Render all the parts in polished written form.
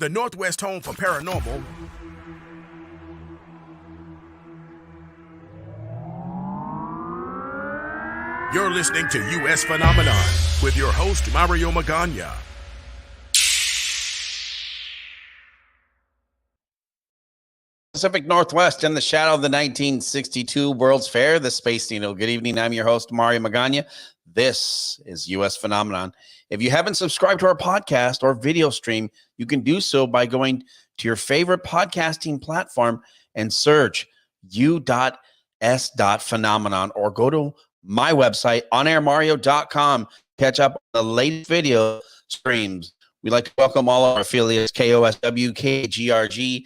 the Northwest home for paranormal, you're listening to U.S. Phenomenon with your host, Mario Magana. Pacific Northwest in the shadow of the 1962 World's Fair, the Space Needle. Good evening. I'm your host, Mario Magana. This is U.S. Phenomenon. If you haven't subscribed to our podcast or video stream, you can do so by going to your favorite podcasting platform and search u.s.phenomenon or go to my website, onairmario.com. Catch up on the latest video streams. We'd like to welcome all our affiliates, KOSW, KGRG,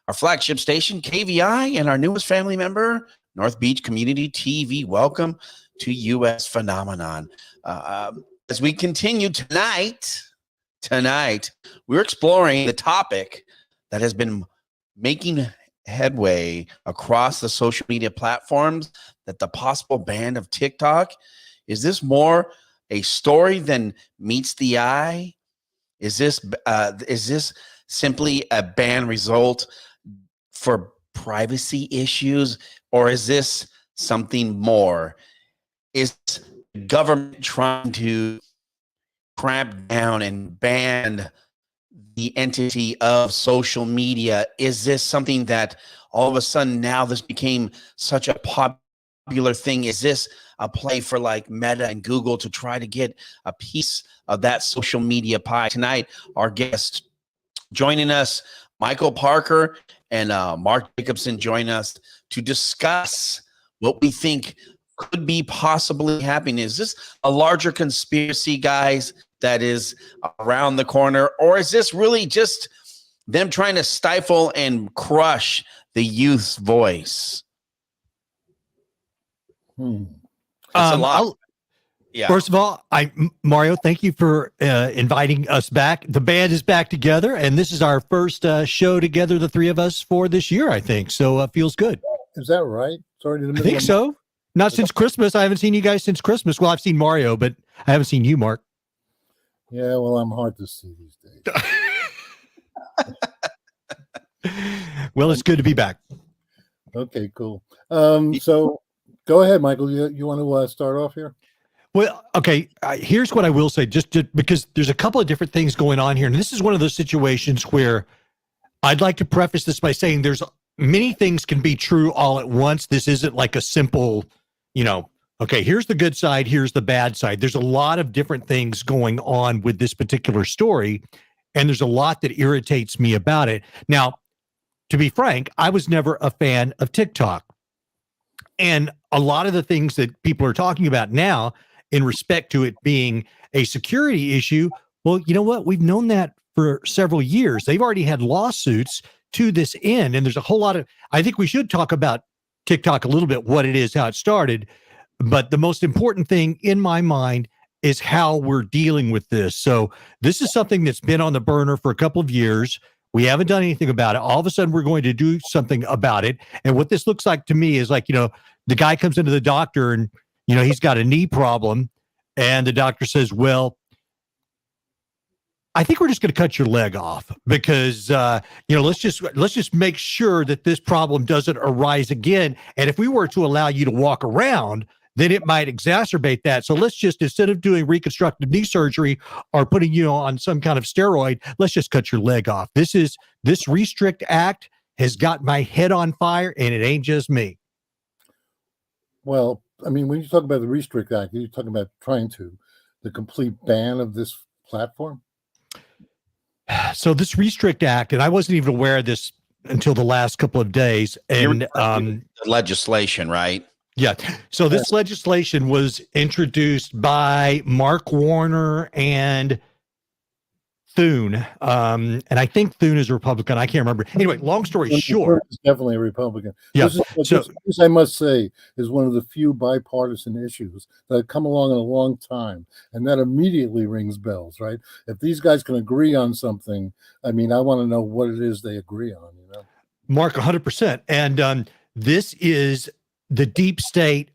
our flagship station, KVI, and our newest family member, North Beach Community TV. Welcome to U.S. Phenomenon. As we continue tonight, we're exploring the topic that has been making headway across the social media platforms, that the possible ban of TikTok. Is this more a story than meets the eye? Is this simply a ban result for privacy issues, or is this something more? Is government trying to cramp down and ban the entity of social media? Is this something that all of a sudden now this became such a popular thing? Is this a play for like Meta and Google to try to get a piece of that social media pie? Tonight, our guest joining us, Michael Parker and Mark Jacobson, join us to discuss what we think could be possibly happening. Is this a larger conspiracy, guys, that is around the corner? Or is this really just them trying to stifle and crush the youth's voice? It's a lot. Yeah. First of all, Mario, thank you for inviting us back. The band is back together, and this is our first show together, the three of us, for this year, I think. So it feels good. Is that right? Sorry, I think so. Not since Christmas. I haven't seen you guys since Christmas. Well, I've seen Mario, but I haven't seen you, Mark. Yeah, well, I'm hard to see these days. Well, it's good to be back. Okay, cool. So go ahead, Michael. You want to start off here? Well, okay, here's what I will say, just because there's a couple of different things going on here. And this is one of those situations where I'd like to preface this by saying there's many things can be true all at once. This isn't like a simple, okay, here's the good side, here's the bad side. There's a lot of different things going on with this particular story, and there's a lot that irritates me about it. Now, to be frank, I was never a fan of TikTok. And a lot of the things that people are talking about now in respect to it being a security issue, well, you know what? We've known that for several years. They've already had lawsuits to this end, and there's a whole lot of, I think we should talk about TikTok a little bit, what it is, how it started. But the most important thing in my mind is how we're dealing with this. So this is something that's been on the burner for a couple of years. We haven't done anything about it. All of a sudden, we're going to do something about it. And what this looks like to me is like, the guy comes into the doctor and, he's got a knee problem. And the doctor says, well, I think we're just going to cut your leg off because, let's just make sure that this problem doesn't arise again. And if we were to allow you to walk around, then it might exacerbate that. So let's just, instead of doing reconstructive knee surgery or putting you on some kind of steroid, let's just cut your leg off. This Restrict Act has got my head on fire, and it ain't just me. Well, I mean, when you talk about the Restrict Act, you're talking about the complete ban of this platform? So this Restrict Act, and I wasn't even aware of this until the last couple of days. And the legislation, right? Yeah. So this legislation was introduced by Mark Warner and Thune. And I think Thune is a Republican. I can't remember. Anyway, long story short. He's definitely a Republican. Yeah. This, I must say, is one of the few bipartisan issues that have come along in a long time. And that immediately rings bells, right? If these guys can agree on something, I mean, I want to know what it is they agree on, Mark, 100%. And this is the deep state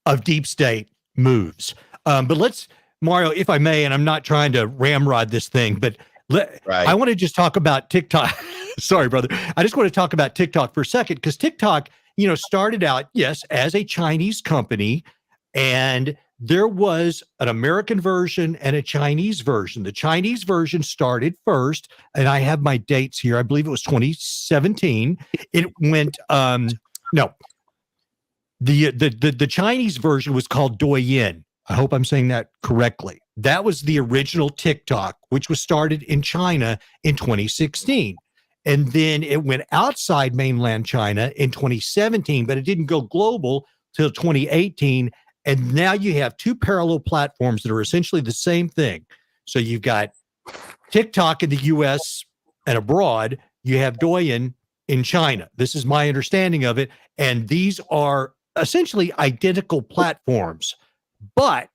of deep state moves. But let's, Mario, if I may, and I'm not trying to ramrod this thing, but Right. I want to just talk about TikTok. Sorry, brother. I just want to talk about TikTok for a second because TikTok, started out, yes, as a Chinese company, and there was an American version and a Chinese version. The Chinese version started first, and I have my dates here. I believe it was 2017. It went no. The Chinese version was called Douyin. I hope I'm saying that correctly. That was the original TikTok, which was started in China in 2016. And then it went outside mainland China in 2017, but it didn't go global till 2018. And now you have two parallel platforms that are essentially the same thing. So you've got TikTok in the US and abroad. You have Douyin in China. This is my understanding of it. And these are essentially identical platforms. But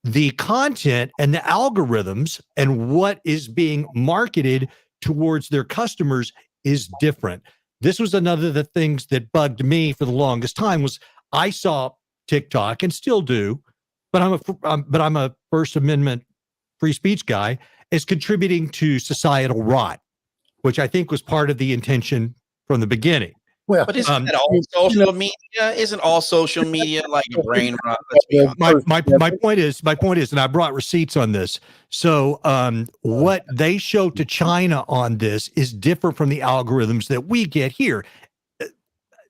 the content and the algorithms and what is being marketed towards their customers is different. This was another of the things that bugged me for the longest time was I saw TikTok and still do, but I'm a First Amendment free speech guy, is contributing to societal rot, which I think was part of the intention from the beginning. Well, But isn't that all social media? Isn't all social media like a brain rot? Let's be honest. My point is, and I brought receipts on this. So what they show to China on this is different from the algorithms that we get here.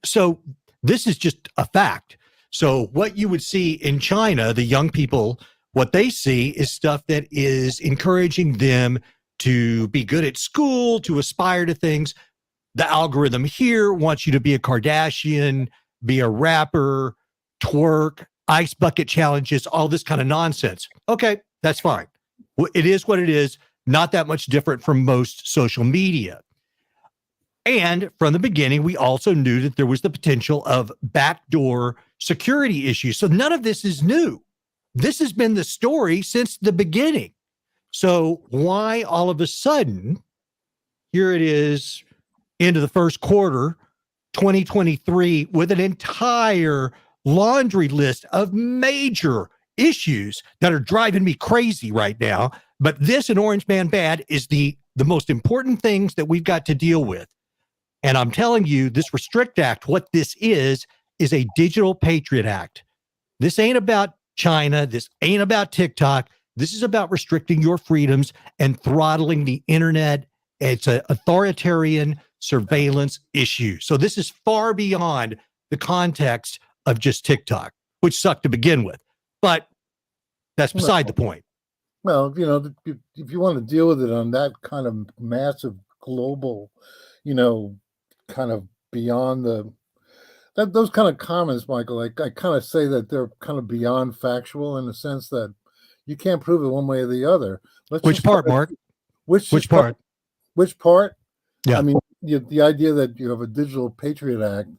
So this is just a fact. So what you would see in China, the young people, what they see is stuff that is encouraging them to be good at school, to aspire to things. The algorithm here wants you to be a Kardashian, be a rapper, twerk, ice bucket challenges, all this kind of nonsense. Okay, that's fine. It is what it is. Not that much different from most social media. And from the beginning, we also knew that there was the potential of backdoor security issues. So none of this is new. This has been the story since the beginning. So why all of a sudden, here it is, into the first quarter, 2023, with an entire laundry list of major issues that are driving me crazy right now. But this and Orange Man Bad is the most important things that we've got to deal with. And I'm telling you, this Restrict Act, what this is a Digital Patriot Act. This ain't about China. This ain't about TikTok. This is about restricting your freedoms and throttling the internet. It's an authoritarian surveillance issue. So this is far beyond the context of just TikTok, which sucked to begin with. But that's beside the point. Well, if you want to deal with it on that kind of massive global, kind of beyond those kind of comments, Michael, I kind of say that they're kind of beyond factual in the sense that you can't prove it one way or the other. Which part, Mark? Which part? Which part? Yeah. I mean, the idea that you have a Digital Patriot Act.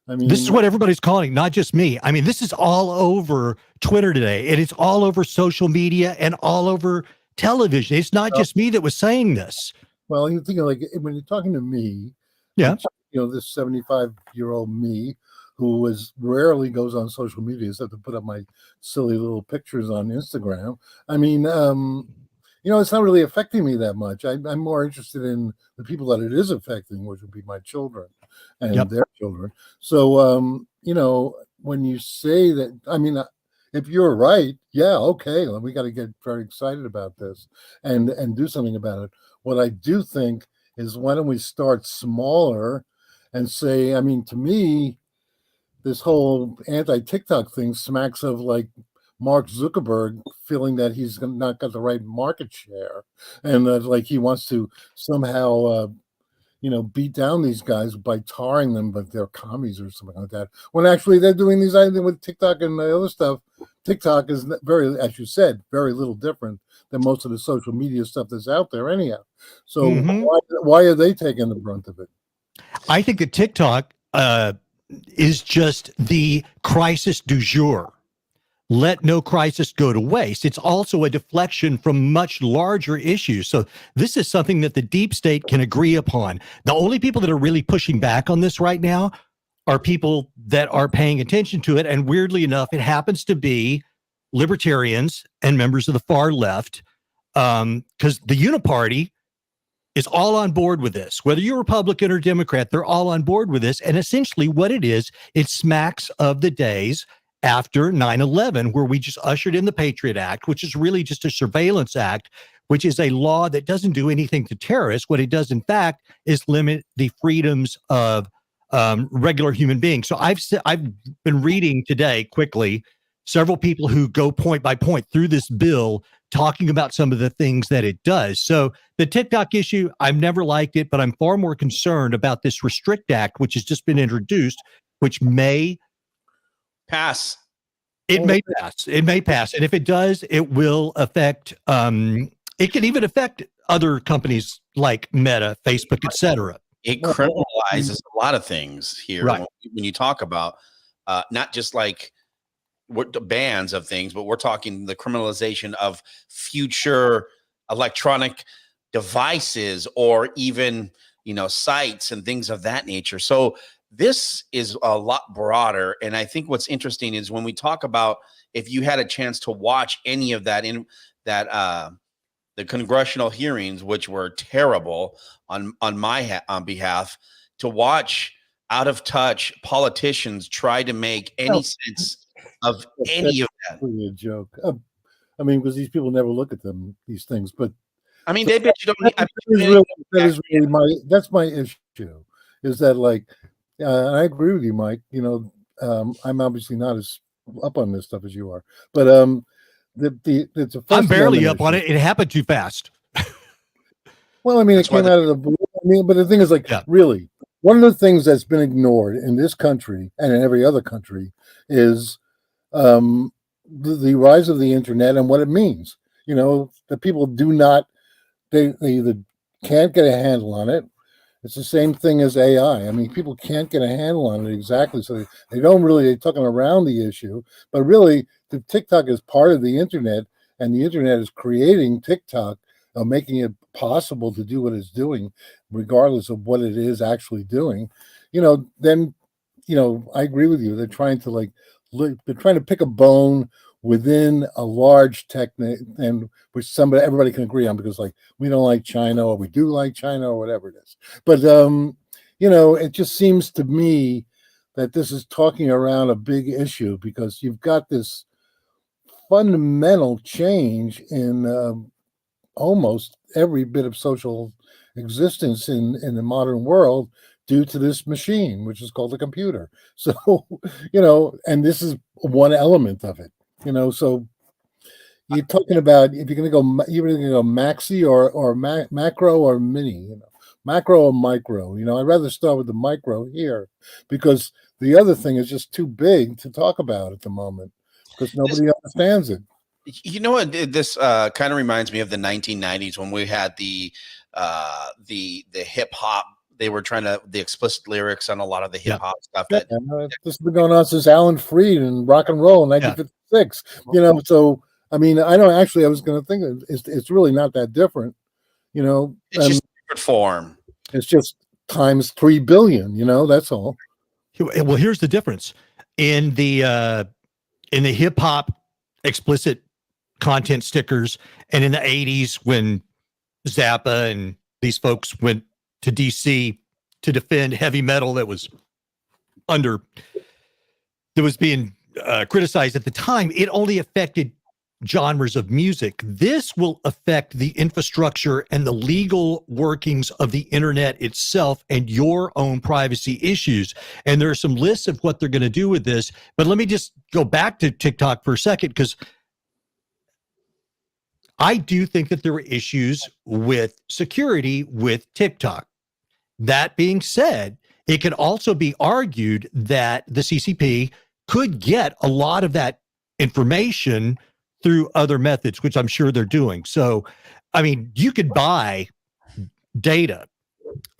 I mean, this is what everybody's calling, not just me. I mean, this is all over Twitter today, and it's all over social media and all over television. It's not just me that was saying this. Well, you're thinking like when you're talking to me, yeah, this 75-year-old me who rarely goes on social media except to put up my silly little pictures on Instagram. I mean, it's not really affecting me that much. I'm more interested in the people that it is affecting, which would be my children and their children. So, when you say that, I mean, if you're right, yeah, okay, we got to get very excited about this and do something about it. What I do think is why don't we start smaller and say, I mean, to me, this whole anti-TikTok thing smacks of like Mark Zuckerberg feeling that he's not got the right market share and that like he wants to somehow, beat down these guys by tarring them, but they're commies or something like that. When actually they're doing these other things with TikTok and the other stuff. TikTok is very, as you said, very little different than most of the social media stuff that's out there anyhow. So why are they taking the brunt of it? I think that TikTok is just the crisis du jour. Let no crisis go to waste. It's also a deflection from much larger issues. So this is something that the deep state can agree upon. The only people that are really pushing back on this right now are people that are paying attention to it. And weirdly enough, it happens to be libertarians and members of the far left, because the Uniparty is all on board with this. Whether you're Republican or Democrat, they're all on board with this. And essentially what it is, it smacks of the days after 9/11, where we just ushered in the Patriot Act, which is really just a surveillance act, which is a law that doesn't do anything to terrorists. What it does, in fact, is limit the freedoms of regular human beings. So I've been reading today quickly several people who go point by point through this bill, talking about some of the things that it does. So the TikTok issue, I've never liked it, but I'm far more concerned about this Restrict Act, which has just been introduced, which may pass. It may pass. It may pass. And if it does, it will affect, it can even affect other companies like Meta, Facebook, etc. It criminalizes a lot of things here. Right. When you talk about not just like what the bans of things, but we're talking the criminalization of future electronic devices, or even, you know, sites and things of that nature. So this is a lot broader. And I think what's interesting is when we talk about, if you had a chance to watch any of that in that, the congressional hearings, which were terrible on my behalf, to watch out of touch politicians try to make any sense of any of that. Really a joke. I mean, because these people never look at these things. But I mean, they bet you don't. That's my issue. Is that like? I agree with you, Mike. You know, I'm obviously not as up on this stuff as you are, but it's a. I'm barely up on it. It happened too fast. Well, I mean, it came out of the blue. I mean, but the thing is, like, really, one of the things that's been ignored in this country and in every other country is the rise of the internet and what it means. You know, that people do not, they either can't get a handle on it. It's the same thing as AI. I mean, people can't get a handle on it exactly. So they're talking around the issue, but really the TikTok is part of the internet, and the internet is creating TikTok, making it possible to do what it's doing, regardless of what it is actually doing. You know, then, you know, I agree with you. They're trying to they're trying to pick a bone within a large tech, and which everybody can agree on, because like we don't like China, or we do like China, or whatever it is. But you know, it just seems to me that this is talking around a big issue, because you've got this fundamental change in almost every bit of social existence in the modern world due to this machine, which is called a computer. So, you know, and this is one element of it. You know, so you're talking about, if you're going to go maxi or macro or mini, you know, macro or micro. You know, I'd rather start with the micro here, because the other thing is just too big to talk about at the moment, because nobody understands it. You know what? This kind of reminds me of the 1990s when we had the hip hop. They were trying to the explicit lyrics on a lot of the hip hop stuff. This has been going on since Alan Freed and rock and roll in 1956. You know, so I mean, I was going to think it's really not that different. You know, it's just a different form. It's just times 3 billion. You know, that's all. Well, here's the difference in the hip hop explicit content stickers, and in the 80s when Zappa and these folks went to DC to defend heavy metal that was being criticized at the time, it only affected genres of music. This will affect the infrastructure and the legal workings of the internet itself and your own privacy issues. And there are some lists of what they're going to do with this. But let me just go back to TikTok for a second, because I do think that there were issues with security with TikTok. That being said, it could also be argued that the CCP could get a lot of that information through other methods, which I'm sure they're doing. So, I mean, you could buy data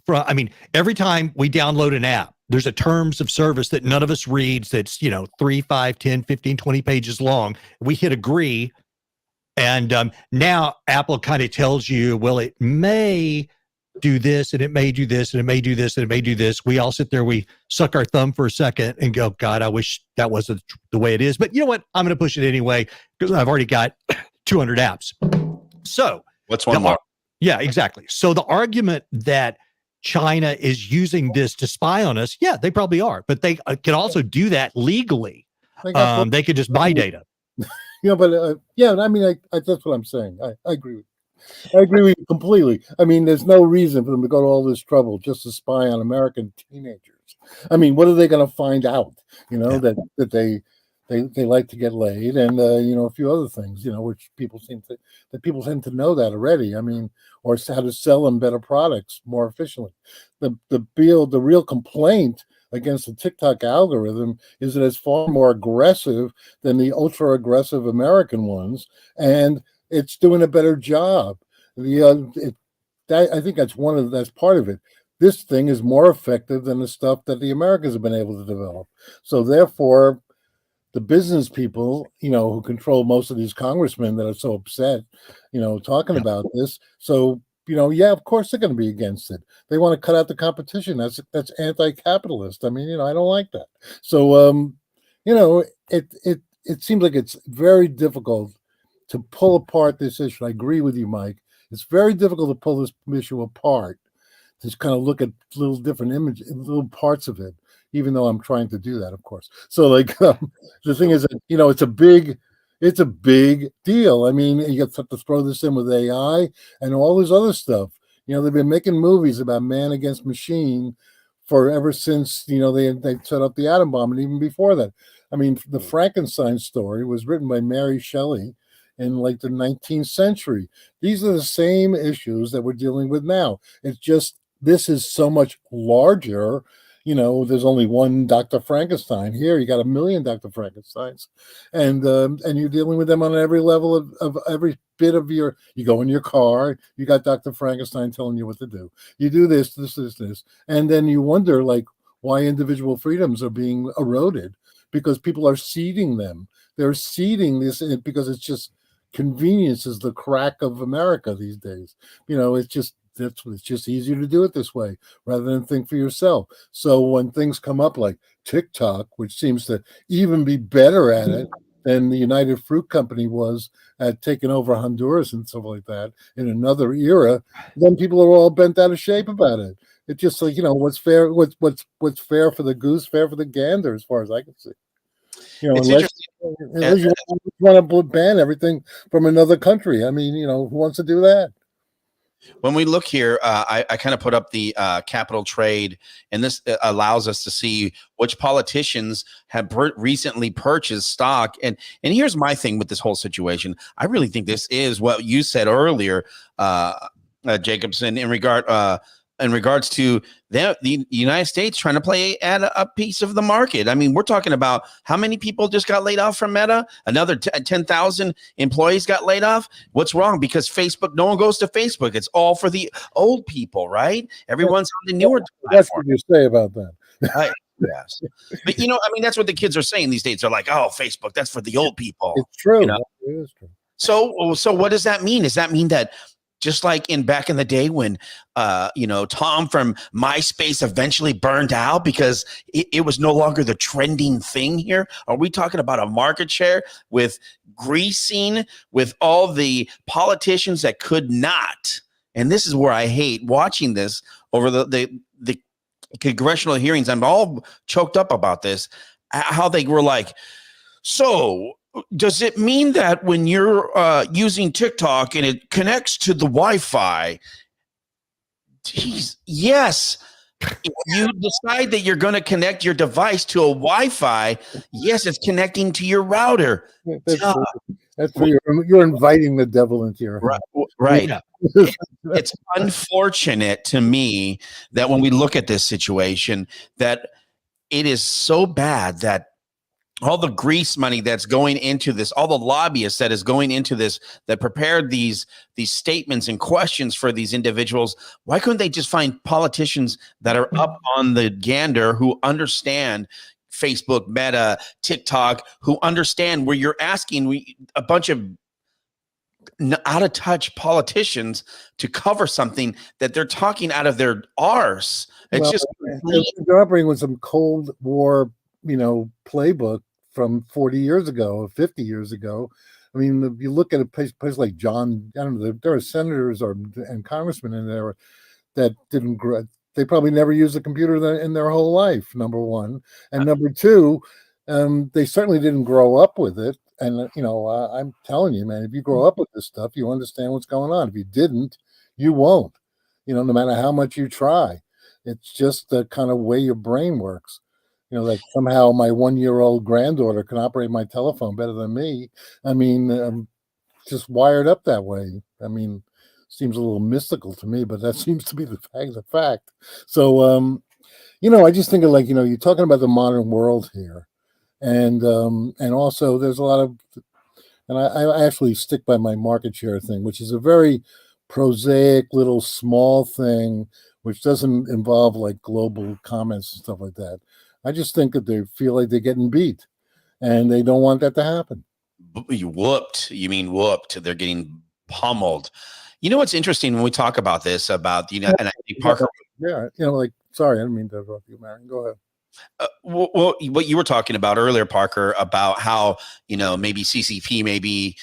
from, I mean, every time we download an app, there's a terms of service that none of us reads that's, you know, 3, 5, 10, 15, 20 pages long. We hit agree. And now Apple kind of tells you, well, it may do this, and it may do this, and it may do this, and it may do this. We all sit there, we suck our thumb for a second and go, God, I wish that wasn't the way it is. But you know what? I'm going to push it anyway, because I've already got 200 apps. So what's one more? Yeah, exactly. So the argument that China is using this to spy on us, yeah, they probably are, but they can also do that legally. They got They could just buy data. but yeah, I mean, that's what I'm saying. I agree. I agree with you completely. I mean, there's no reason for them to go to all this trouble just to spy on American teenagers. I mean, what are they going to find out? You know, Yeah. that they like to get laid, and you know, a few other things. You know, which people people tend to know that already. I mean, or how to sell them better products more efficiently. The real complaint against the TikTok algorithm is that it's far more aggressive than the ultra aggressive American ones, and it's doing a better job. I think that's part of it. This thing is more effective than the stuff that the Americans have been able to develop. So therefore, the business people, you know, who control most of these congressmen that are so upset, you know, talking about this. So, you know, yeah, of course they're going to be against it. They want to cut out the competition. That's anti-capitalist. I mean, you know, I don't like that. So, you know, it seems like it's very difficult to pull apart this issue. I agree with you, Mike. It's very difficult to pull this issue apart. Just kind of look at little different little parts of it, even though I'm trying to do that, of course. So, like, the thing is that, you know, it's a big deal. I mean, you have to throw this in with AI and all this other stuff. You know, they've been making movies about man against machine ever since, you know, they set up the atom bomb, and even before that. I mean, the Frankenstein story was written by Mary Shelley in like the 19th century. These are the same issues that we're dealing with now. It's just this is so much larger. You know, there's only one Dr. Frankenstein. Here you got a million Dr. Frankensteins, and you're dealing with them on every level of every bit of you go in your car, you got Dr. Frankenstein telling you what to do. You do this, and then you wonder, like, why individual freedoms are being eroded, because people are ceding them. They're ceding this because it's just convenience is the crack of America these days. You know, it's just easier to do it this way rather than think for yourself. So when things come up like TikTok, which seems to even be better at it than the United Fruit Company was at taking over Honduras and stuff like that in another era, then people are all bent out of shape about it. It's just like, you know, what's fair for the goose, fair for the gander, as far as I can see. You know, unless you want to ban everything from another country. I mean, you know, who wants to do that? When we look here, I kind of put up the capital trade, and this allows us to see which politicians have recently purchased stock. And here's my thing with this whole situation. I really think this is what you said earlier, Jacobson, in regards to the United States trying to play at a piece of the market. I mean, we're talking about how many people just got laid off from Meta? Another 10,000 employees got laid off. What's wrong? Because Facebook, no one goes to Facebook. It's all for the old people, right? Everyone's on the newer platform. That's what you say about that. Yes. But, you know, I mean, that's what the kids are saying these days. They're like, oh, Facebook, that's for the old people. It's true. You know? It is true. So what does that mean? Does that mean that just like back in the day when, you know, Tom from MySpace eventually burned out because it was no longer the trending thing here? Are we talking about a market share with greasing with all the politicians that could not? And this is where I hate watching this over the congressional hearings. I'm all choked up about this, how they were like, so does it mean that when you're using TikTok and it connects to the Wi-Fi, yes, if you decide that you're going to connect your device to a Wi-Fi, yes, it's connecting to your router. That's where you're inviting the devil into your heart. Right. Yeah. It's unfortunate to me that when we look at this situation, that it is so bad that all the grease money that's going into this, all the lobbyists that is going into this, that prepared these statements and questions for these individuals, why couldn't they just find politicians that are up on the gander who understand Facebook, Meta, TikTok, who understand where you're asking a bunch of out of touch politicians to cover something that they're talking out of their arse. It's just they're operating with some Cold War, you know, playbook from 40 years ago or 50 years ago. I mean, if you look at a place like John, I don't know, there are senators and congressmen in there that didn't grow. They probably never used a computer in their whole life, number one. And number two, they certainly didn't grow up with it. And, I'm telling you, man, if you grow up with this stuff, you understand what's going on. If you didn't, you won't, no matter how much you try. It's just the kind of way your brain works. Like somehow my 1-year-old granddaughter can operate my telephone better than me. I mean, just wired up that way. I mean, seems a little mystical to me, but that seems to be the fact. So, I just think of like, you're talking about the modern world here. And also there's a lot of, and I actually stick by my market share thing, which is a very prosaic little small thing, which doesn't involve like global comments and stuff like that. I just think that they feel like they're getting beat and they don't want that to happen. Whooped. You mean whooped. They're getting pummeled. You know what's interesting when we talk about this, about, and I think Parker. Yeah, sorry, I didn't mean to interrupt you, Marion. Go ahead. Well, what you were talking about earlier, Parker, about how, maybe CCP may be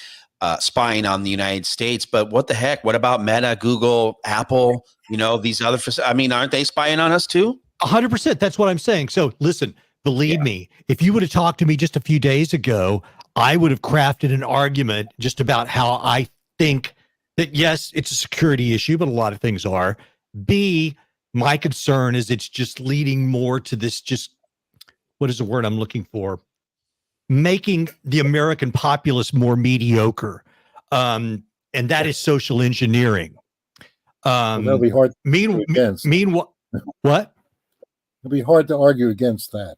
spying on the United States, but what the heck? What about Meta, Google, Apple, these other, aren't they spying on us too? 100%. That's what I'm saying. So listen, believe me, if you would have talked to me just a few days ago, I would have crafted an argument just about how I think that, yes, it's a security issue, but a lot of things are. B, my concern is it's just leading more to this, just, what is the word I'm looking for? Making the American populace more mediocre. And that is social engineering. That'll be hard. Meanwhile, what? It'll be hard to argue against that,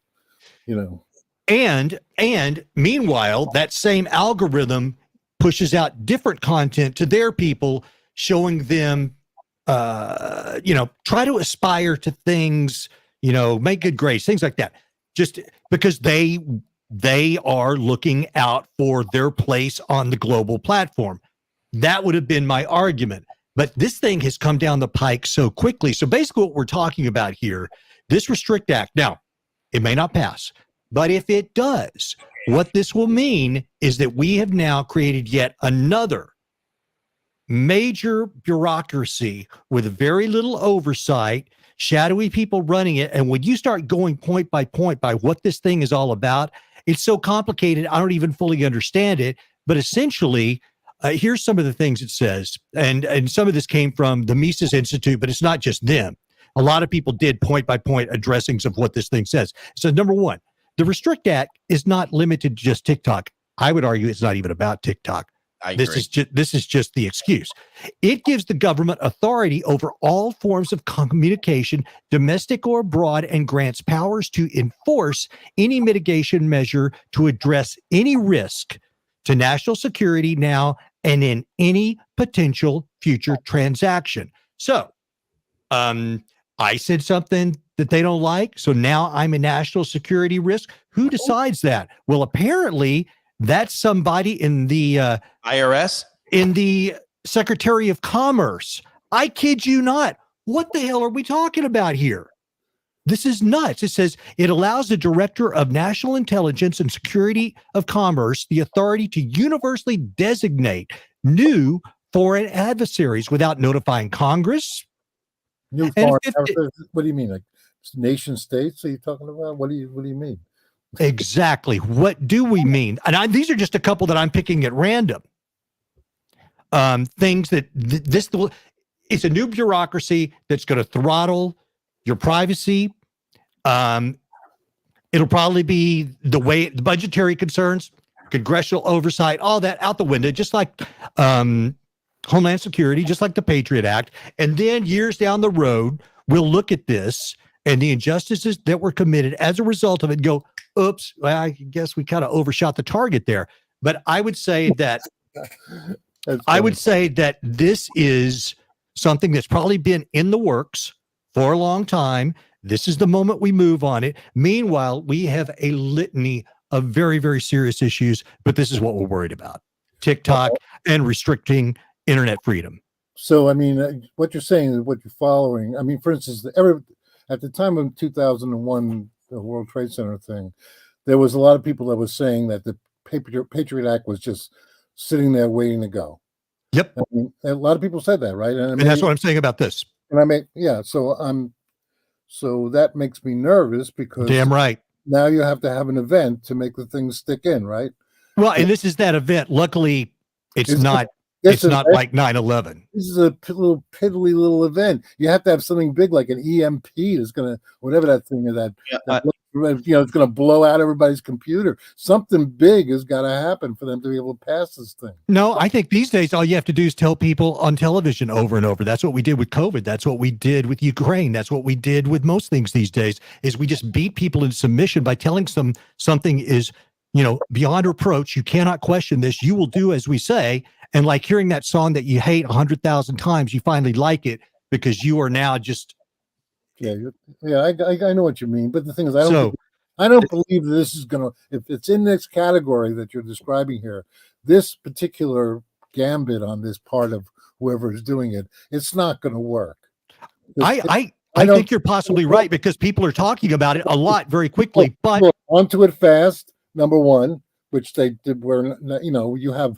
And meanwhile, that same algorithm pushes out different content to their people, showing them, try to aspire to things, make good grades, things like that, just because they are looking out for their place on the global platform. That would have been my argument. But this thing has come down the pike so quickly. So basically what we're talking about here, this Restrict Act, now, it may not pass, but if it does, what this will mean is that we have now created yet another major bureaucracy with very little oversight, shadowy people running it. And when you start going point by point by what this thing is all about, it's so complicated, I don't even fully understand it. But essentially, here's some of the things it says. And some of this came from the Mises Institute, but it's not just them. A lot of people did point by point addressings of what this thing says. So number one, the Restrict Act is not limited to just TikTok. I would argue it's not even about TikTok. I agree. This is just the excuse. It gives the government authority over all forms of communication, domestic or abroad, and grants powers to enforce any mitigation measure to address any risk to national security now and in any potential future transaction. So, I said something that they don't like, so now I'm a national security risk. Who decides that? Well, apparently that's somebody in the IRS, in the Secretary of Commerce. I kid you not. What the hell are we talking about here? This is nuts. It says it allows the Director of National Intelligence and Security of Commerce the authority to universally designate new foreign adversaries without notifying Congress. New foreign adversaries? What do you mean? Like nation states? Are you talking about? What do you mean? Exactly. What do we mean? And these are just a couple that I'm picking at random. Things that it's a new bureaucracy that's going to throttle your privacy. It'll probably be the budgetary concerns, congressional oversight, all that out the window, just like Homeland Security, just like the Patriot Act. And then years down the road, we'll look at this and the injustices that were committed as a result of it, go, oops, well, I guess we kind of overshot the target there. But I would say that this is something that's probably been in the works for a long time. This is the moment we move on it. Meanwhile, we have a litany of very, very serious issues, but this is what we're worried about: TikTok and restricting internet freedom. So, I mean, what you're saying is what you're following. I mean, for instance, at the time of 2001, the World Trade Center thing, there was a lot of people that was saying that the Patriot Act was just sitting there waiting to go. Yep. I mean, a lot of people said that, right? And that's what I'm saying about this. And I mean, yeah. So that makes me nervous because Damn right. now you have to have an event to make the thing stick in, right? Well, and this is that event. Luckily, it's It's- not. This It's not like 9/11. This is a little piddly little event. You have to have something big like an EMP that's gonna, whatever that thing is, it's gonna blow out everybody's computer. Something big has got to happen for them to be able to pass this thing. No, I think these days all you have to do is tell people on television over and over. That's what we did with COVID. That's what we did with Ukraine. That's what we did with most things these days. Is we just beat people into submission by telling them something is, beyond reproach. You cannot question this. You will do as we say. And like hearing that song that you hate 100,000 times, you finally like it because you are now just. Yeah. I know what you mean. But the thing is, I don't believe that this is gonna. If it's in this category that you're describing here, this particular gambit on this part of whoever is doing it, it's not going to work. I think you're possibly right because people are talking about it a lot very quickly. But onto it fast. Number one, which they did, where you have.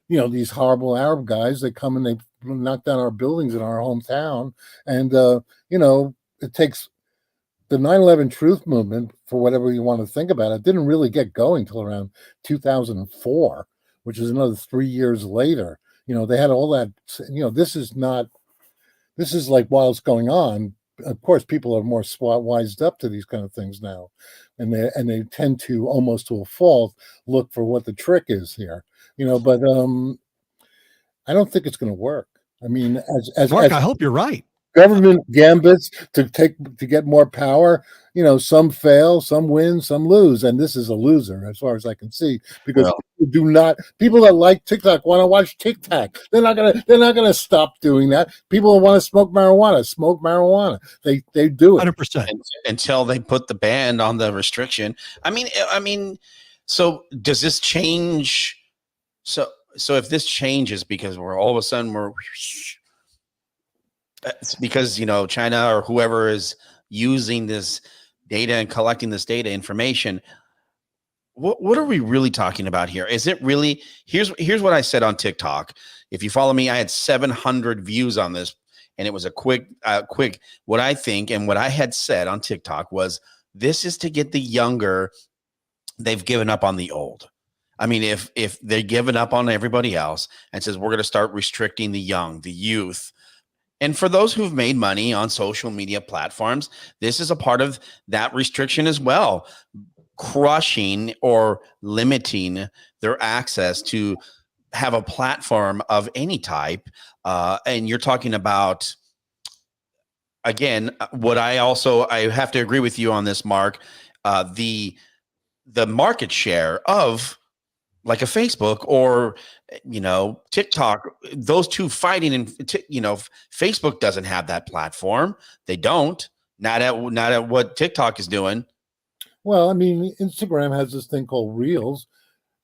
These horrible Arab guys, they come and they knock down our buildings in our hometown. And, it takes the 9/11 truth movement, for whatever you want to think about it, didn't really get going till around 2004, which is another 3 years later. They had all that, this is like while it's going on. Of course, people are more wised up to these kind of things now. And they tend to, almost to a fault, look for what the trick is here. But I don't think it's going to work. I mean, Mark, I hope you're right. Government gambits to get more power, some fail, some win, some lose, and this is a loser as far as I can see, because people that like TikTok want to watch TikTok. They're not gonna stop doing that. People that want to smoke marijuana. They do it 100% until they put the ban on the restriction. I mean, so does this change? So if this changes because all of a sudden it's because China or whoever is using this data and collecting this data information. What are we really talking about here? Is it really? Here's what I said on TikTok. If you follow me, I had 700 views on this, and it was a quick. What I think and what I had said on TikTok was this is to get the younger. They've given up on the old. I mean, if they're giving up on everybody else and says we're going to start restricting the young, the youth. And for those who've made money on social media platforms, this is a part of that restriction as well, crushing or limiting their access to have a platform of any type. And you're talking about, again, what I have to agree with you on this, Mark, the market share of like a Facebook or, TikTok, those two fighting, and, Facebook doesn't have that platform. They don't, not at what TikTok is doing. Well, I mean, Instagram has this thing called Reels.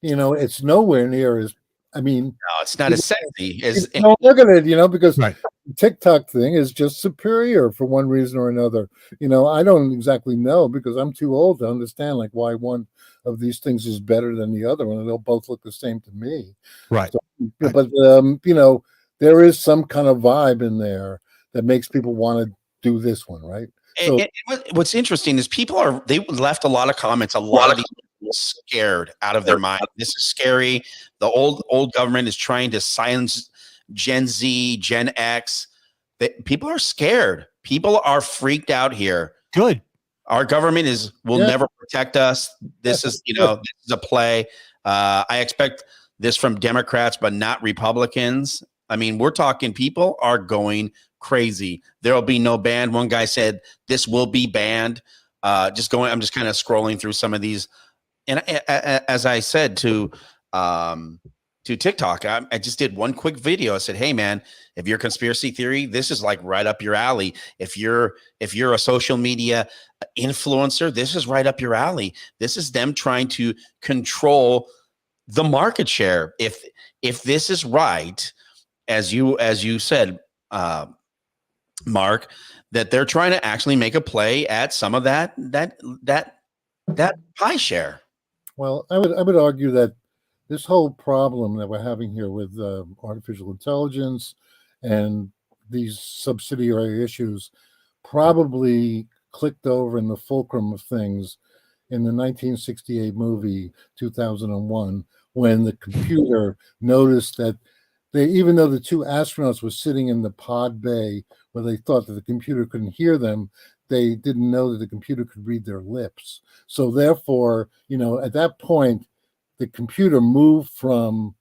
It's nowhere near as, no, it's not as sexy as. Don't look at it, because right. The TikTok thing is just superior for one reason or another. I don't exactly know because I'm too old to understand like why one of these things is better than the other one, and they'll both look the same to me. Right. So, but there is some kind of vibe in there that makes people want to do this one, right? So, and what's interesting is they left a lot of comments. A lot of these people scared out of their mind. This is scary. The old government is trying to silence Gen Z, Gen X. People are scared. People are freaked out here. Good. Our government will never protect us. This is, this is a play. I expect this from Democrats, but not Republicans. I mean, we're talking people are going crazy. There'll be no ban. One guy said this will be banned. I'm just kind of scrolling through some of these. And as I said to TikTok, I just did one quick video. I said, hey man, if you're a conspiracy theory, this is like right up your alley. If you're a social media influencer, this is right up your alley. This is them trying to control the market share. If this is right, as you said, Mark, that they're trying to actually make a play at some of that pie share. Well, I would argue that this whole problem that we're having here with artificial intelligence and these subsidiary issues probably clicked over in the fulcrum of things in the 1968 movie 2001, when the computer noticed that even though the two astronauts were sitting in the pod bay where they thought that the computer couldn't hear them, they didn't know that the computer could read their lips. So therefore, at that point, the computer moved from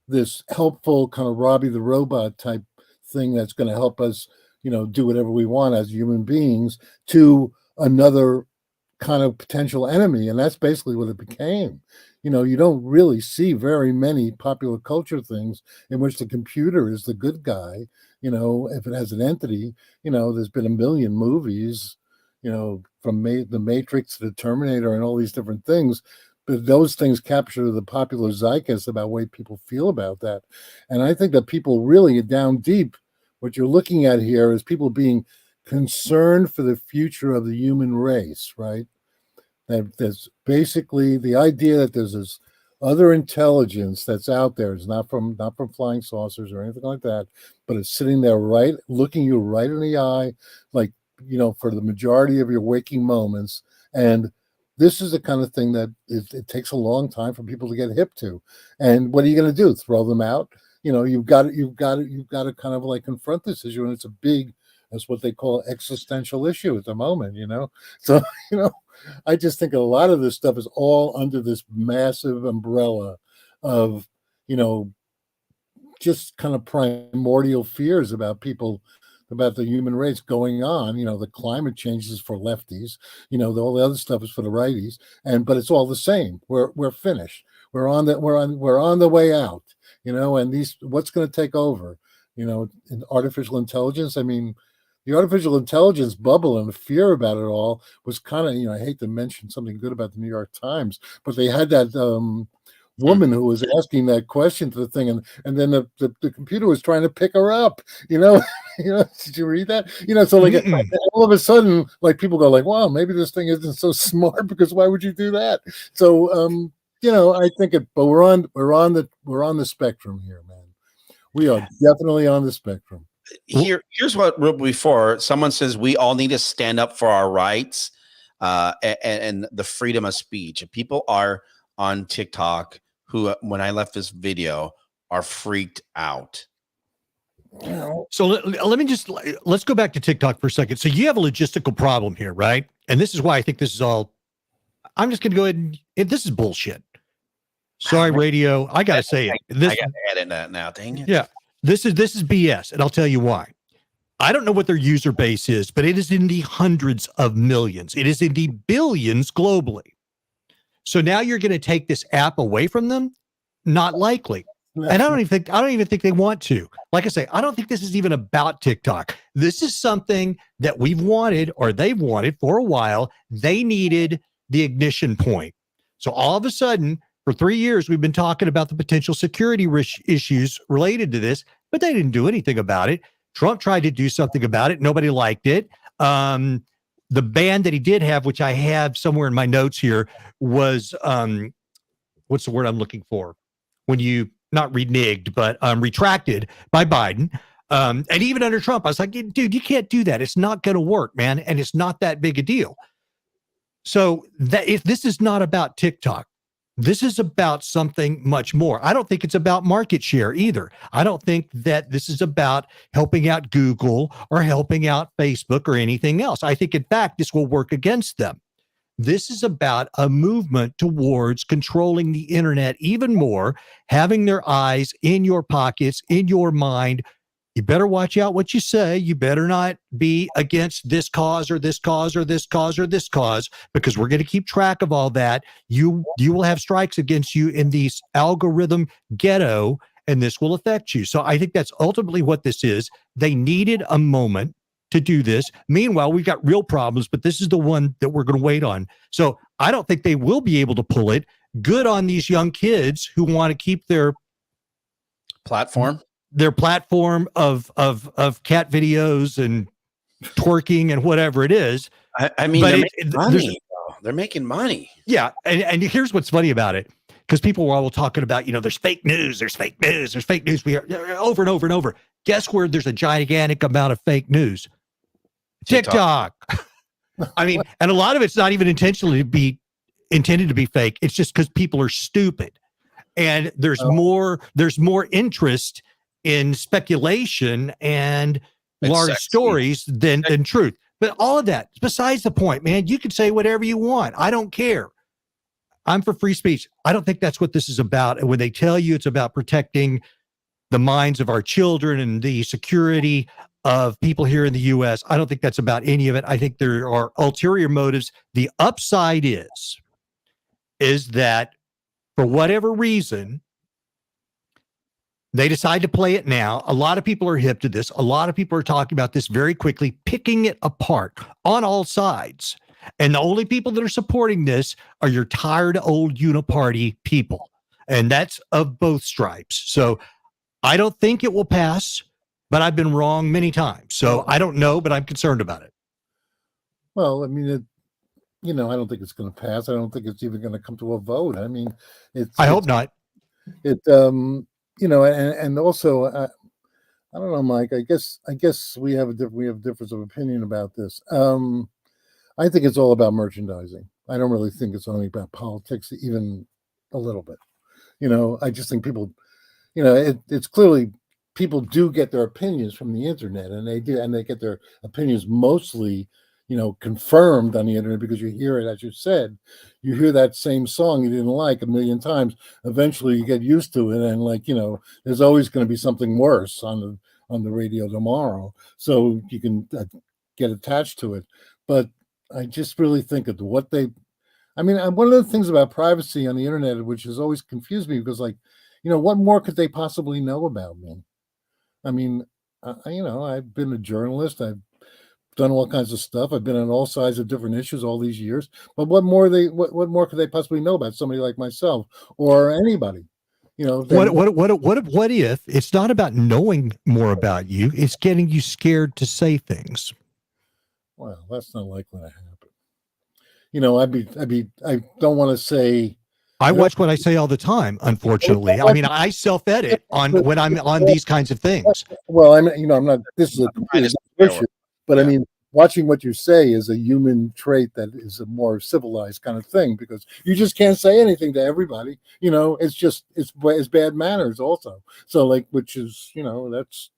this helpful kind of Robbie the Robot type thing that's going to help us, do whatever we want as human beings, to another kind of potential enemy. And that's basically what it became. You don't really see very many popular culture things in which the computer is the good guy. If it has an entity, there's been a million movies, from the Matrix to the Terminator and all these different things. But those things capture the popular zeitgeist about the way people feel about that. And I think that people really down deep, what you're looking at here is people being concerned for the future of the human race, right? That there's basically the idea that there's this other intelligence that's out there. It's not from flying saucers or anything like that, but it's sitting there looking you right in the eye, like, for the majority of your waking moments. And this is the kind of thing that it takes a long time for people to get hip to. And what are you going to do? Throw them out? You've got to kind of like confront this issue, and that's what they call existential issue at the moment. So I just think a lot of this stuff is all under this massive umbrella of just kind of primordial fears about the human race going on. The climate change is for lefties, all the other stuff is for the righties, but it's all the same. We're finished. We're on the way out, and what's going to take over, in artificial intelligence. I mean, the artificial intelligence bubble and the fear about it all was kind of, I hate to mention something good about the New York Times, but they had that woman who was asking that question to the thing, and then the computer was trying to pick her up. Did you read that? So like all of a sudden, like people go like, wow, maybe this thing isn't so smart, because why would you do that? So I think but we're on the spectrum here, man. We are definitely on the spectrum. Here's what before someone says we all need to stand up for our rights and the freedom of speech. People are on TikTok who, when I left this video, are freaked out. So let's go back to TikTok for a second. So you have a logistical problem here, right? And this is why I think this is all. I'm just going to go ahead and this is bullshit. Sorry, radio. I got to say it. I got to add in that now. Dang it. Yeah. This is BS, and I'll tell you why. I don't know what their user base is, but it is in the hundreds of millions. It is in the billions globally. So now you're going to take this app away from them? Not likely. And I don't even think they want to. Like I say, I don't think this is even about TikTok. This is something that we've wanted, or they've wanted for a while. They needed the ignition point. So all of a sudden, for 3 years, we've been talking about the potential security issues related to this, but they didn't do anything about it. Trump tried to do something about it. Nobody liked it. The ban that he did have, which I have somewhere in my notes here, was what's the word I'm looking for? When you not reneged, but retracted by Biden. And even under Trump, I was like, dude, you can't do that. It's not going to work, man. And it's not that big a deal. So that if this is not about TikTok, this is about something much more. I don't think it's about market share either. I don't think that this is about helping out Google or helping out Facebook or anything else. I think, in fact, this will work against them. This is about a movement towards controlling the internet even more, having their eyes in your pockets, in your mind. You better watch out what you say. You better not be against this cause or this cause or this cause or this cause, because we're going to keep track of all that. You will have strikes against you in these algorithm ghetto, and this will affect you. So I think that's ultimately what this is. They needed a moment to do this. Meanwhile, we've got real problems, but this is the one that we're going to wait on. So I don't think they will be able to pull it. Good on these young kids who want to keep their platform of cat videos and twerking and whatever it is. I mean, they're making money. Yeah. And here's what's funny about it. because people were all talking about, there's fake news, there's fake news, there's fake news. We are over and over and over. Guess where there's a gigantic amount of fake news? TikTok. I mean, and a lot of it's not even intentionally intended to be fake. It's just because people are stupid, and there's more interest in speculation and large stories than truth. But all of that, besides the point, man. You can say whatever you want. I don't care. I'm for free speech. I don't think that's what this is about. And when they tell you it's about protecting the minds of our children and the security of people here in the U.S., I don't think that's about any of it. I think there are ulterior motives. The upside is that for whatever reason, they decide to play it now. A lot of people are hip to this. A lot of people are talking about this very quickly, picking it apart on all sides. And the only people that are supporting this are your tired old uniparty people. And that's of both stripes. So I don't think it will pass, but I've been wrong many times. So I don't know, but I'm concerned about it. Well, I mean, I don't think it's going to pass. I don't think it's even going to come to a vote. I mean, I hope not. And also, I don't know, Mike. I guess we have a difference of opinion about this. I think it's all about merchandising. I don't really think it's only about politics, even a little bit. I just think people, it's clearly people do get their opinions from the internet, and they get their opinions mostly, confirmed on the internet, because you hear it, as you said, you hear that same song you didn't like a million times. Eventually you get used to it, and there's always going to be something worse on the radio tomorrow, so you can get attached to it. But I just really think of one of the things about privacy on the internet, which has always confused me, because what more could they possibly know about me? I mean, I've been a journalist. I've done all kinds of stuff. I've been on all sides of different issues all these years. But what more could they possibly know about somebody like myself or anybody? What if it's not about knowing more about you? It's getting you scared to say things. Well, that's not likely to happen. I don't want to say. I watch what I say all the time, unfortunately. I mean, I self-edit when I'm on these kinds of things. Well, I'm not, this is a completely different issue, but I mean, watching what you say is a human trait that is a more civilized kind of thing, because you just can't say anything to everybody. It's bad manners also. So which is, that's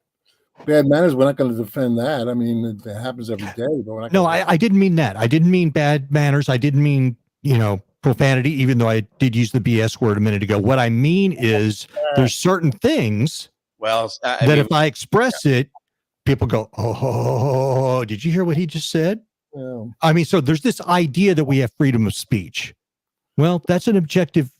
bad manners. We're not going to defend that. I mean, it happens every day. But we're not. No, I didn't mean that. I didn't mean bad manners. I didn't mean, profanity, even though I did use the BS word a minute ago. What I mean is there's certain things if I express it, people go, oh, did you hear what he just said? Yeah. I mean, so there's this idea that we have freedom of speech. Well, that's an objective.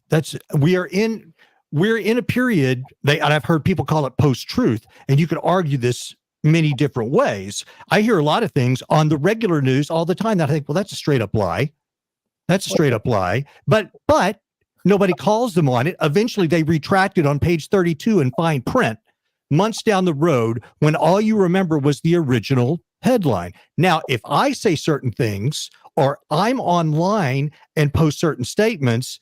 We're in a period, and I've heard people call it post-truth, and you could argue this many different ways. I hear a lot of things on the regular news all the time that I think, well, that's a straight up lie. That's a straight up lie. But nobody calls them on it. Eventually they retract it on page 32 in fine print months down the road, when all you remember was the original headline. Now, if I say certain things, or I'm online and post certain statements,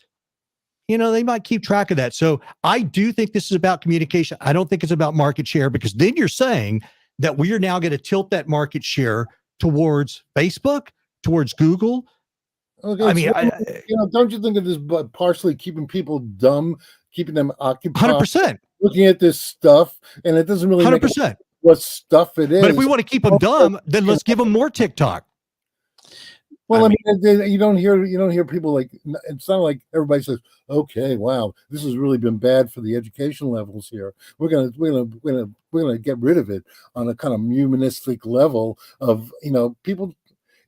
they might keep track of that. So I do think this is about communication. I don't think it's about market share, because then you're saying that we are now going to tilt that market share towards Facebook, towards Google. Okay, I mean, don't you think it is partially keeping people dumb, keeping them occupied, 100%, looking at this stuff, and it doesn't really 100%. What stuff it is. But if we want to keep them dumb, then let's give them more TikTok. Well, I mean, you don't hear people it's not like everybody says, okay, wow, this has really been bad for the education levels here. We're gonna get rid of it on a kind of humanistic level of people.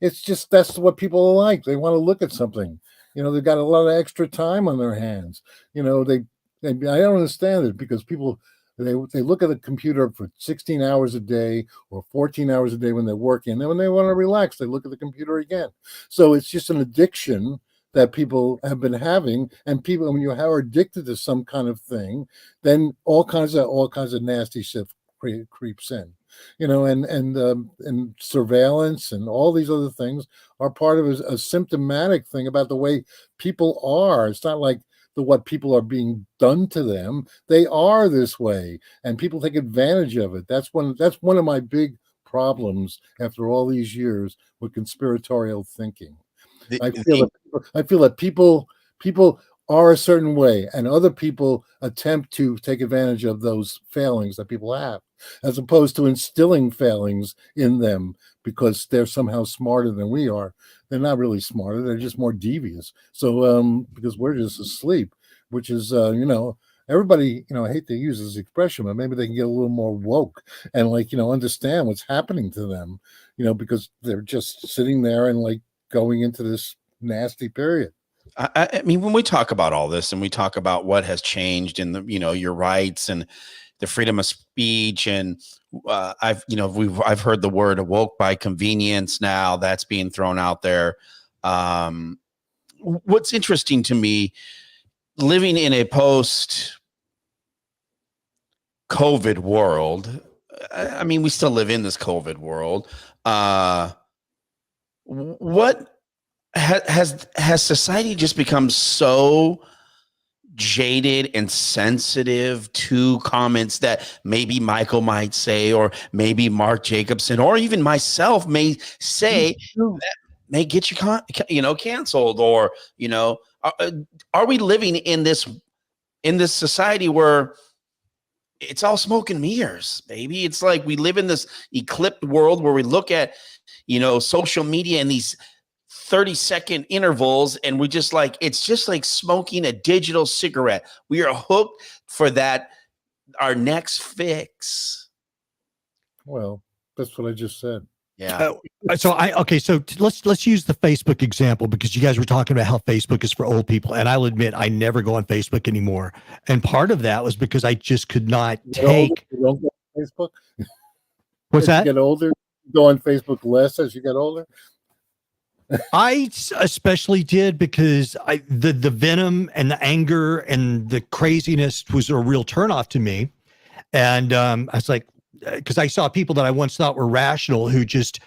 It's just, that's what people are like. They want to look at something. They've got a lot of extra time on their hands. I don't understand it, because people, they look at the computer for 16 hours a day or 14 hours a day when they're working. And then when they want to relax, they look at the computer again. So it's just an addiction that people have been having. And people, when you are addicted to some kind of thing, then all kinds of nasty stuff creeps in. And surveillance and all these other things are part of a symptomatic thing about the way people are. It's not like what people are being done to them. They are this way, and people take advantage of it. That's one of my big problems after all these years with conspiratorial thinking. I feel that people are a certain way, and other people attempt to take advantage of those failings that people have, as opposed to instilling failings in them because they're somehow smarter than we are. They're not really smarter; they're just more devious. So, because we're just asleep, which is, everybody, I hate to use this expression, but maybe they can get a little more woke and understand what's happening to them, because they're just sitting there and going into this nasty period. I mean, when we talk about all this and we talk about what has changed in the, your rights and the freedom of speech, and I've heard the word woke by convenience now that's being thrown out there. What's interesting to me, living in a post-COVID world, I mean, we still live in this COVID world. What has society just become so jaded and sensitive to comments that maybe Michael might say, or maybe Mark Jacobson, or even myself may say that may get you canceled, or are we living in this society where it's all smoke and mirrors, baby? It's like we live in this eclipsed world where we look at social media in these 30-second intervals, and we just it's just like smoking a digital cigarette. We are hooked for that, our next fix. Well, that's what I just said. Yeah. So let's use the Facebook example, because you guys were talking about how Facebook is for old people, and I'll admit I never go on Facebook anymore. And part of that was because I just could not take. You don't go on Facebook. What's that? You get older, you go on Facebook less as you get older. I especially did, because the venom and the anger and the craziness was a real turnoff to me. And I was like, because I saw people that I once thought were rational who just,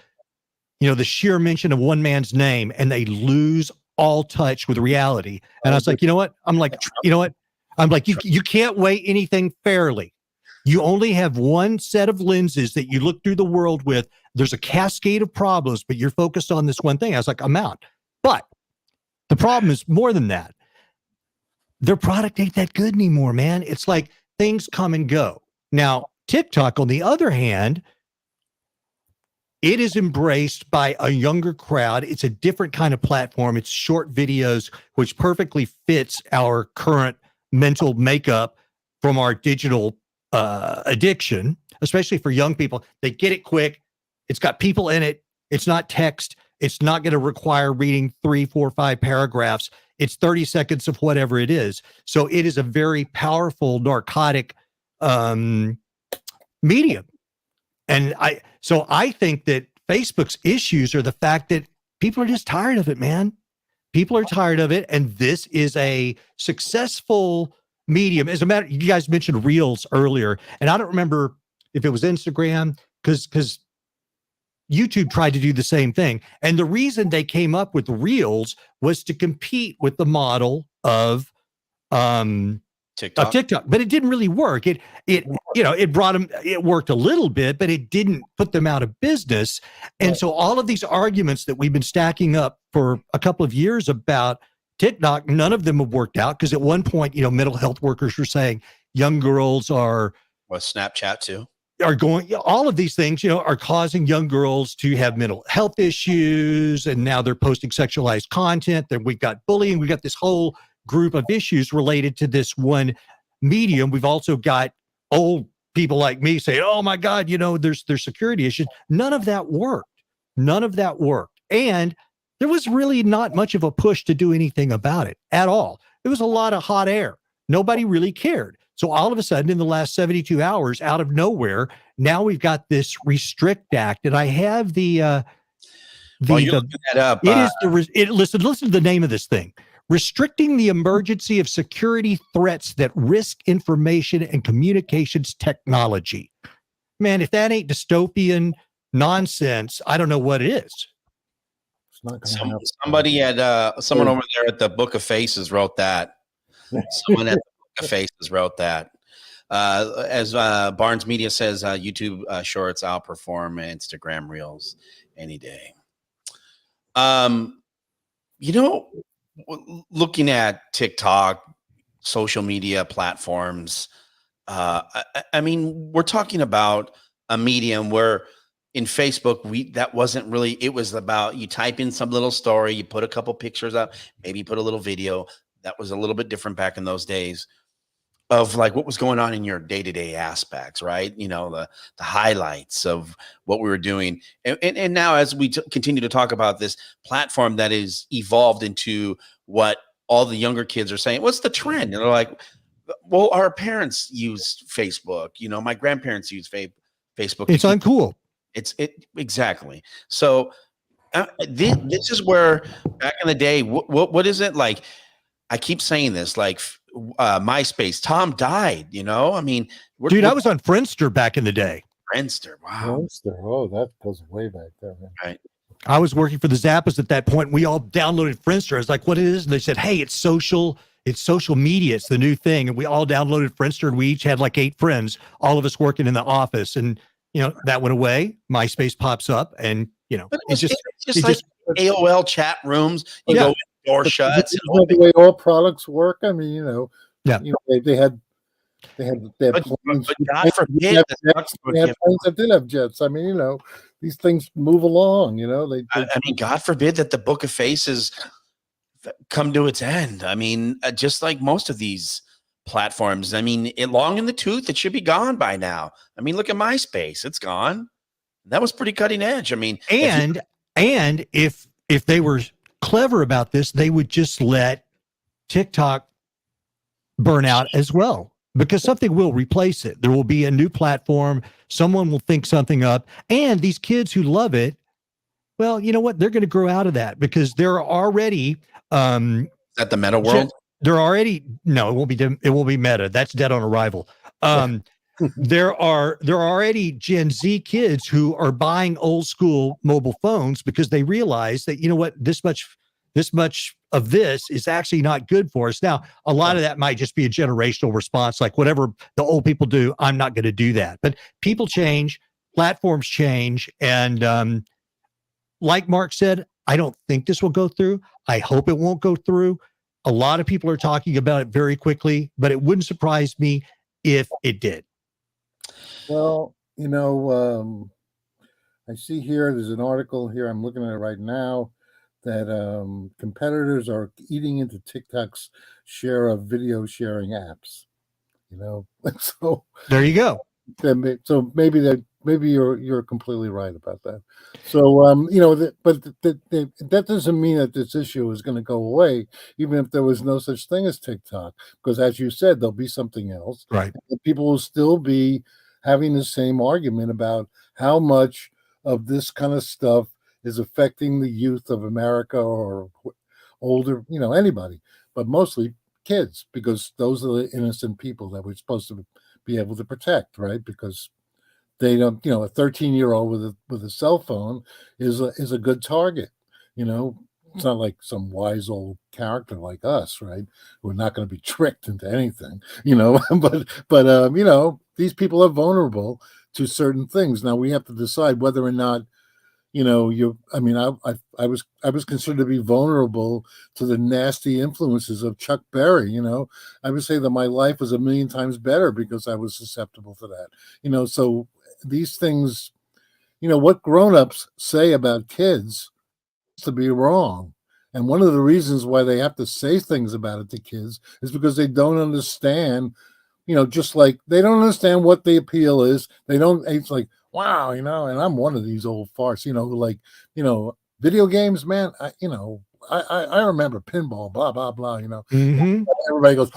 the sheer mention of one man's name and they lose all touch with reality. And I was like, you know what? I'm like, you can't weigh anything fairly. You only have one set of lenses that you look through the world with. There's a cascade of problems, but you're focused on this one thing. I was like, I'm out. But the problem is more than that. Their product ain't that good anymore, man. It's like things come and go. Now, TikTok, on the other hand, it is embraced by a younger crowd. It's a different kind of platform. It's short videos, which perfectly fits our current mental makeup from our digital addiction, especially for young people. They get it quick. It's got people in it. It's not text. It's not going to require reading 3, 4, 5 paragraphs. It's 30 seconds of whatever it is. So it is a very powerful narcotic medium. And I think that Facebook's issues are the fact that people are just tired of it, man. People are tired of it. And this is a successful medium. As a matter, you guys mentioned Reels earlier, and I don't remember if it was Instagram, because YouTube tried to do the same thing. And the reason they came up with Reels was to compete with the model of TikTok, but it didn't really work. It brought them, it worked a little bit, but it didn't put them out of business. And so all of these arguments that we've been stacking up for a couple of years about TikTok, none of them have worked out, because at one point, mental health workers were saying young girls are Snapchat too. All of these things, are causing young girls to have mental health issues. And now they're posting sexualized content. Then we've got bullying. We've got this whole group of issues related to this one medium. We've also got old people like me say, oh my God, there's security issues. None of that worked. And there was really not much of a push to do anything about it at all. There was a lot of hot air. Nobody really cared. So all of a sudden, in the last 72 hours, out of nowhere, now we've got this Restrict Act. And I have the you're looking that up. Listen to the name of this thing. Restricting the emergency of security threats that risk information and communications technology. Man, if that ain't dystopian nonsense, I don't know what it is. It's not gonna happen. Somebody someone over there at the Book of Faces wrote that. Someone at the Faces wrote that. As Barnes Media says, YouTube Shorts outperform Instagram Reels any day. Looking at TikTok, social media platforms, I mean, we're talking about a medium where in Facebook, that wasn't really, it was about you type in some little story, you put a couple pictures up, maybe put a little video. That was a little bit different back in those days of like what was going on in your day-to-day aspects, right? The highlights of what we were doing. And now as we continue to talk about this platform that is evolved into what all the younger kids are saying, what's the trend? And they're like, well, our parents use Facebook, my grandparents use Facebook. It's uncool. Exactly. So this is where back in the day, what is it like? I keep saying this, like MySpace. Tom died. I mean, dude, I was on Friendster back in the day. Friendster, wow. Friendster, oh, that goes way back there. Man. Right. I was working for the Zappas at that point. We all downloaded Friendster. I was like, "What it is?" And they said, "Hey, it's social. It's social media. It's the new thing." And we all downloaded Friendster, and we each had like 8 friends. All of us working in the office, and that went away. MySpace pops up, and it's just like AOL chat rooms. You go. Door shuts. Isn't that the way all products work? I mean, they had but God forbid they had planes that did have jets. I mean, these things move along. I mean, God forbid that the Book of Faces come to its end. I mean, just like most of these platforms. I mean, long in the tooth, it should be gone by now. I mean, look at MySpace; it's gone. That was pretty cutting edge. I mean, and if they were clever about this, they would just let TikTok burn out as well, because something will replace it. There will be a new platform. Someone will think something up, and these kids who love it, well, you know what? They're going to grow out of that because they're already at the meta world. They're already no, it won't be meta. That's dead on arrival. There are already Gen Z kids who are buying old school mobile phones because they realize that, this much of this is actually not good for us. Now, a lot of that might just be a generational response, like whatever the old people do, I'm not going to do that. But people change, platforms change, and like Mark said, I don't think this will go through. I hope it won't go through. A lot of people are talking about it very quickly, but it wouldn't surprise me if it did. Well, I see here, there's an article here, I'm looking at it right now, that competitors are eating into TikTok's share of video sharing apps. So there you go. So maybe you're completely right about that. So that doesn't mean that this issue is going to go away, even if there was no such thing as TikTok, because as you said, there'll be something else. Right. People will still be having the same argument about how much of this kind of stuff is affecting the youth of America or older, anybody, but mostly kids, because those are the innocent people that we're supposed to be able to protect, right? Because they don't, a 13-year-old with a cell phone is a good target. It's not like some wise old character like us, right? We're not going to be tricked into anything, but these people are vulnerable to certain things. Now we have to decide whether or not, I was considered to be vulnerable to the nasty influences of Chuck Berry. I would say that my life was a million times better because I was susceptible to that. So these things, what grown-ups say about kids to be wrong. And one of the reasons why they have to say things about it to kids is because they don't understand, just like they don't understand what the appeal is. It's like, wow, and I'm one of these old farts, video games, man, I remember pinball, blah, blah, blah, Mm-hmm. Everybody goes,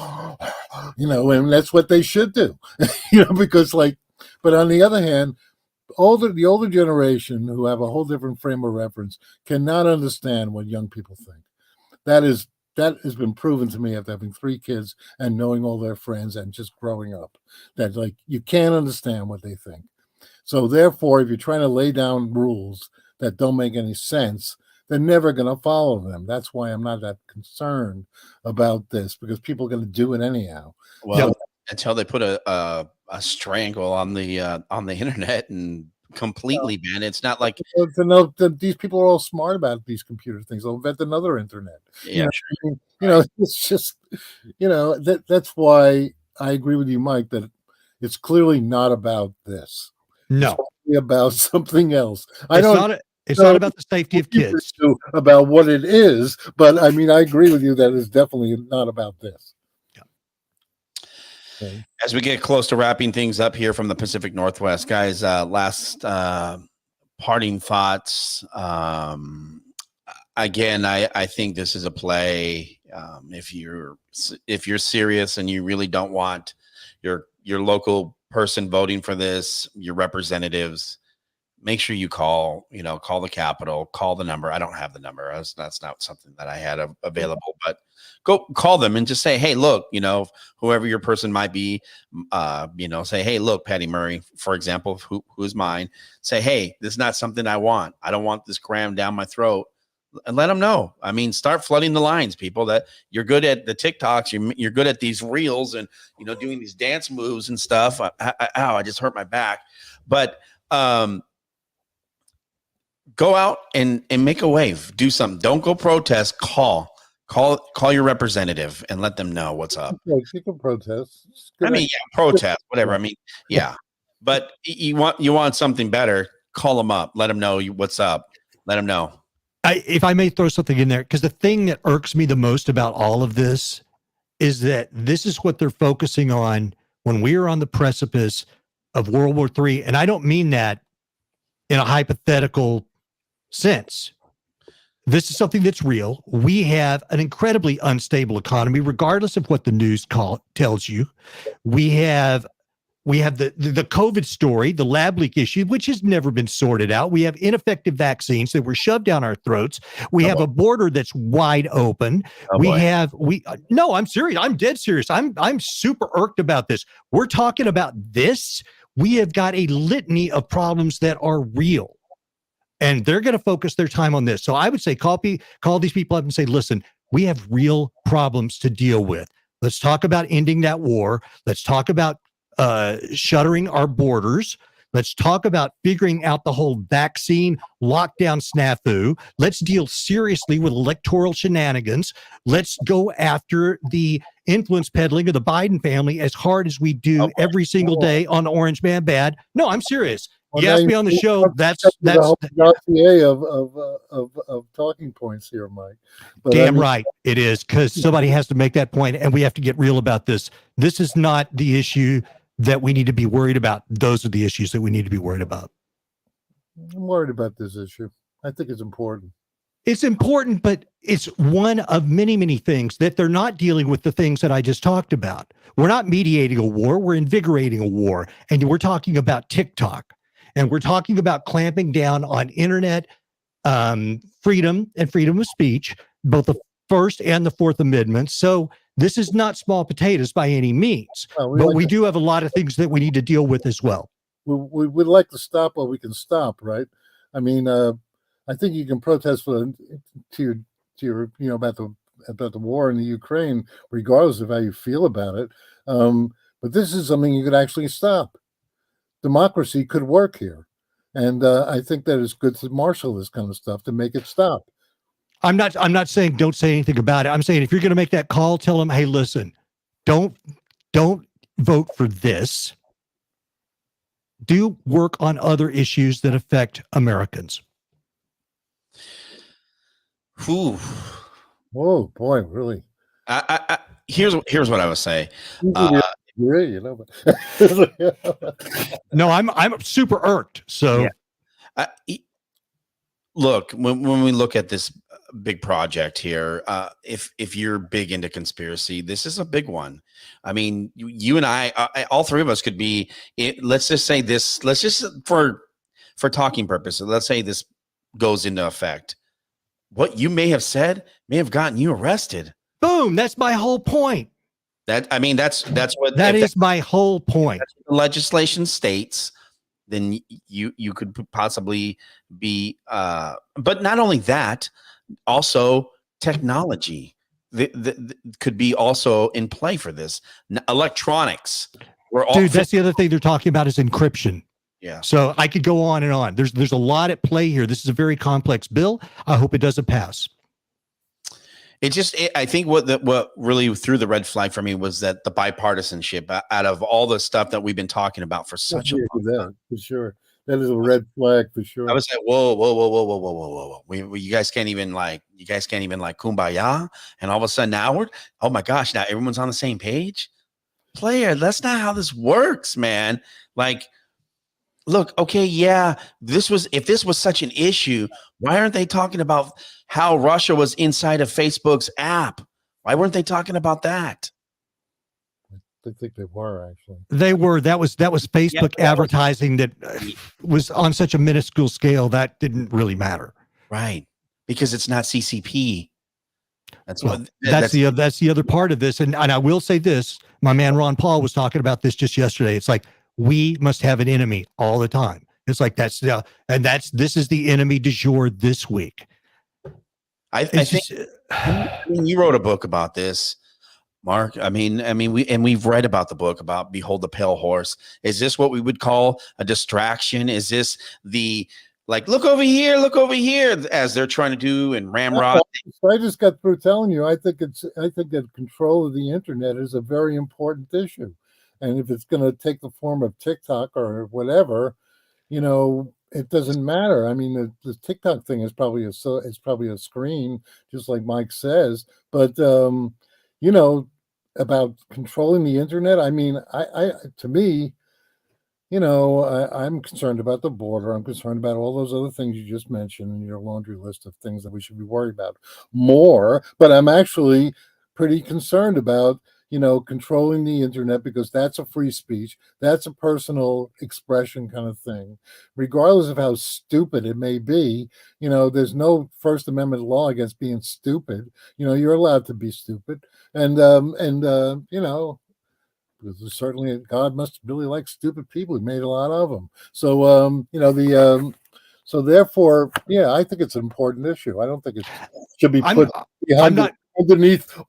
and that's what they should do, because but on the other hand, the older generation who have a whole different frame of reference cannot understand what young people think. That has been proven to me after having 3 kids and knowing all their friends and just growing up, that you can't understand what they think. So therefore, if you're trying to lay down rules that don't make any sense, they're never going to follow them. That's why I'm not that concerned about this, because people are going to do it anyhow. Well, until they put a strangle on the internet and completely ban it. It's not like to know that these people are all smart about these computer things. They'll invent another internet. It's just, that's why I agree with you, Mike, that it's clearly not about this. No, it's about something else. It's not about the safety of kids. About what it is, but I mean, I agree with you that it's definitely not about this. Okay. As we get close to wrapping things up here from the Pacific Northwest, guys, last parting thoughts. Again, I think this is a play. If you're serious and you really don't want your local person voting for this, your representatives, make sure you call the Capitol, call the number. I don't have the number. That's not something that I had available, but go call them and just say, hey, look, whoever your person might be, say, hey, look, Patty Murray, for example, who's mine, say, hey, this is not something I want. I don't want this crammed down my throat. And let them know. I mean, start flooding the lines, people, that you're good at the TikToks. You're good at these reels and, doing these dance moves and stuff. I just hurt my back. But go out and make a wave. Do something. Don't go protest. Call your representative and let them know what's up. Okay, you can protest. Protest, whatever. I mean, yeah. But you want something better, call them up. Let them know what's up. Let them know. If I may throw something in there, because the thing that irks me the most about all of this is that this is what they're focusing on when we are on the precipice of World War III. And I don't mean that in a hypothetical sense. This is something that's real. We have an incredibly unstable economy, regardless of what the news tells you. We have the COVID story, the lab leak issue, which has never been sorted out. We have ineffective vaccines that were shoved down our throats. We have a border that's wide open. No, I'm serious. I'm dead serious. I'm super irked about this. We're talking about this. We have got a litany of problems that are real, and they're going to focus their time on this. So I would say call these people up and say, listen, we have real problems to deal with. Let's talk about ending that war. Let's talk about shuttering our borders. Let's talk about figuring out the whole vaccine lockdown snafu. Let's deal seriously with electoral shenanigans. Let's go after the influence peddling of the Biden family as hard as we do every single day on Orange Man Bad. No, I'm serious. Well, you asked me on the show. That's dossier of talking points here, Mike. But damn right it is, because somebody has to make that point, and we have to get real about this. This is not the issue that we need to be worried about. Those are the issues that we need to be worried about. I'm worried about this issue. I think it's important. It's important, but it's one of many, many things that they're not dealing with, the things that I just talked about. We're not mediating a war. We're invigorating a war. And we're talking about TikTok. And we're talking about clamping down on internet freedom and freedom of speech, both the First and the Fourth Amendments. So this is not small potatoes by any means, but we do have a lot of things that we need to deal with as well. We would like to stop what we can stop, right? I mean, I think you can protest about the war in the Ukraine, regardless of how you feel about it. But this is something you could actually stop. Democracy could work here, and I think that it's good to marshal this kind of stuff to make it stop. I'm not saying don't say anything about it. I'm saying if you're going to make that call, tell them, hey, listen, don't vote for this. Do work on other issues that affect Americans. Ooh. Whoa, boy, really? Here's what I would say. No, I'm super irked. So, look, when we look at this big project here, if you're big into conspiracy, this is a big one. I mean, you and I, all three of us could be. Let's just say this. Let's just for talking purposes. Let's say this goes into effect. What you may have said may have gotten you arrested. Boom! That's my whole point. That's what that is my whole point. The legislation states. then you could possibly be. But not only that, also technology could be also in play for this. Electronics. Dude, that's the other thing they're talking about is encryption. Yeah. So I could go on and on. There's a lot at play here. This is a very complex bill. I hope it doesn't pass. I think what really threw the red flag for me was that the bipartisanship out of all the stuff that we've been talking about for such a long time. For sure. That is a red flag for sure. I was like, whoa. You guys can't even like kumbaya. And all of a sudden now oh my gosh, now everyone's on the same page. Player, that's not how this works, man. Like, look, okay, yeah, if this was such an issue, why aren't they talking about how Russia was inside of Facebook's app? Why weren't they talking about that? I think they were actually. They were. That was Facebook advertising that was on such a minuscule scale that didn't really matter. Right, because it's not CCP. That's the other part of this. And I will say this: my man Ron Paul was talking about this just yesterday. It's like we must have an enemy all the time. It's like this is the enemy du jour this week. I think you wrote a book about this, Mark. We've read about the book about Behold the Pale Horse. Is this what we would call a distraction? Is this look over here, as they're trying to do in Ramrod? I just got through telling you, I think that control of the internet is a very important issue. And if it's going to take the form of TikTok or whatever, it doesn't matter. I mean, the TikTok thing is probably a screen, just like Mike says. But about controlling the internet, I mean, I'm concerned about the border. I'm concerned about all those other things you just mentioned in your laundry list of things that we should be worried about more. But I'm actually pretty concerned about controlling the internet, because that's a free speech. That's a personal expression kind of thing. Regardless of how stupid it may be, there's no First Amendment law against being stupid. You're allowed to be stupid. And because certainly God must really like stupid people. He made a lot of them. So, so therefore, yeah, I think it's an important issue. I don't think it should be put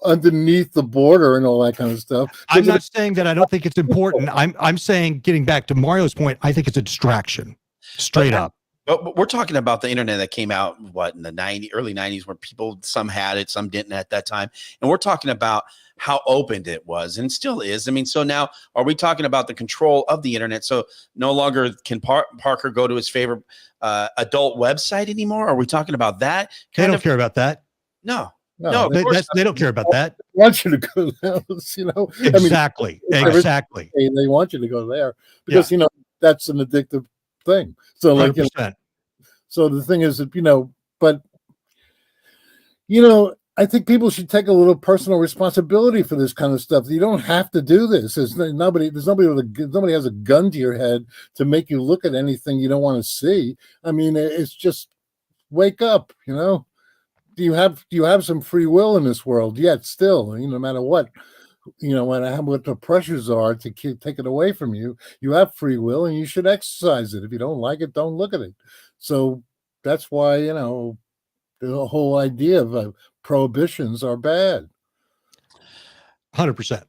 underneath the border and all that kind of stuff. I'm not saying that I don't think it's important. I'm saying, getting back to Mario's point, I think it's a distraction, straight up. But we're talking about the internet that came out in the early 90s, where some had it, some didn't at that time. And we're talking about how open it was and still is. I mean, so now are we talking about the control of the internet? So no longer can Parker go to his favorite adult website anymore? Are we talking about that? They don't care about that. No, they don't care about that. They want you to go there, Exactly. Exactly. They want you to go there because that's an addictive thing. So 100%. So the thing is that but I think people should take a little personal responsibility for this kind of stuff. You don't have to do this. There's nobody has a gun to your head to make you look at anything you don't want to see. I mean, it's just wake up. Do you have some free will in this world? Yet still, no matter what, what the pressures are to take it away from you, you have free will and you should exercise it. If you don't like it, don't look at it. So that's why, the whole idea of prohibitions are bad. 100%.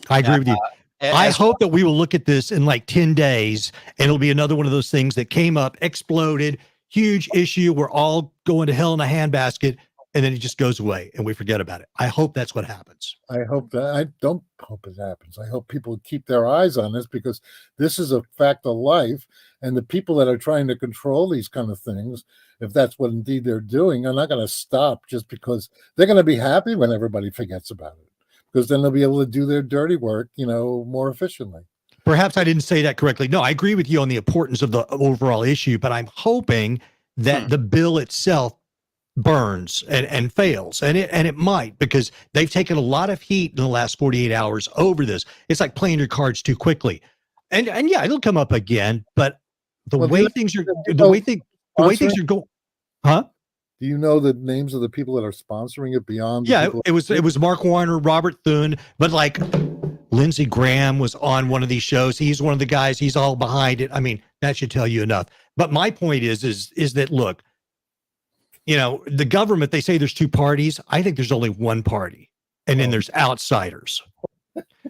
I agree with you. I hope that we will look at this in like 10 days and it'll be another one of those things that came up, exploded, huge issue. We're all going to hell in a handbasket, and then it just goes away and we forget about it. I hope that's what happens. I don't hope it happens. I hope people keep their eyes on this, because this is a fact of life. And the people that are trying to control these kind of things, if that's what indeed they're doing, are not going to stop just because they're going to be happy when everybody forgets about it, because then they'll be able to do their dirty work, more efficiently. Perhaps I didn't say that correctly. No, I agree with you on the importance of the overall issue, but I'm hoping that the bill itself burns and fails, and it might, because they've taken a lot of heat in the last 48 hours over this. It's like playing your cards too quickly, and yeah, it'll come up again. But the way things are going, huh? Do you know the names of the people that are sponsoring it beyond? Yeah, it was Mark Warner, Robert Thune, but like Lindsey Graham was on one of these shows. He's one of the guys. He's all behind it. I mean, that should tell you enough. But my point is that, look, you know, the government, they say there's two parties. I think there's only one party, and then there's outsiders.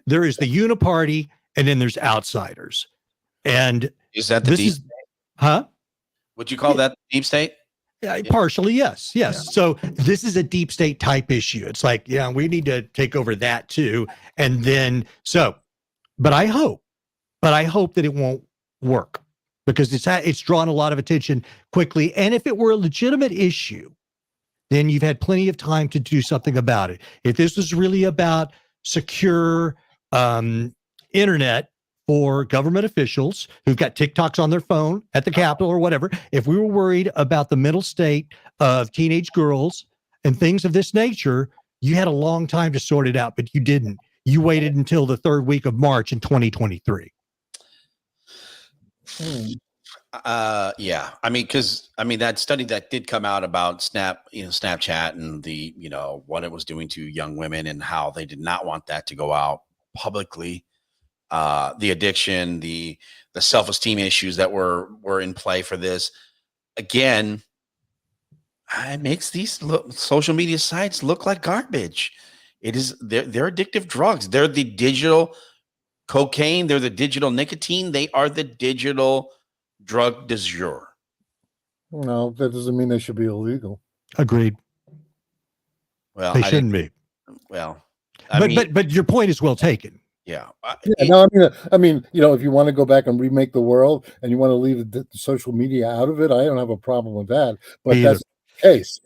There is the uniparty, and then there's outsiders. And is that the this deep is, huh? Would you call that the deep state? Yeah, partially, yes. Yeah. So this is a deep state type issue. It's like, yeah, we need to take over that too. And then, but I hope that it won't work, because it's drawn a lot of attention quickly. And if it were a legitimate issue, then you've had plenty of time to do something about it. If this was really about secure internet for government officials who've got TikToks on their phone at the Capitol or whatever, if we were worried about the mental state of teenage girls and things of this nature, you had a long time to sort it out, but you didn't. You waited until the third week of March in 2023. Yeah. I mean, that study that did come out about Snapchat and the, what it was doing to young women and how they did not want that to go out publicly. The addiction, the self-esteem issues that were in play for this. Again, it makes these social media sites look like garbage. They're addictive drugs. They're the digital cocaine. They're the digital nicotine. They are the digital drug du jour. No, that doesn't mean they should be illegal. Agreed. Well, they shouldn't be. Well, but your point is well taken. Yeah. No, I mean, if you want to go back and remake the world and you want to leave the social media out of it, I don't have a problem with that. But that's the case.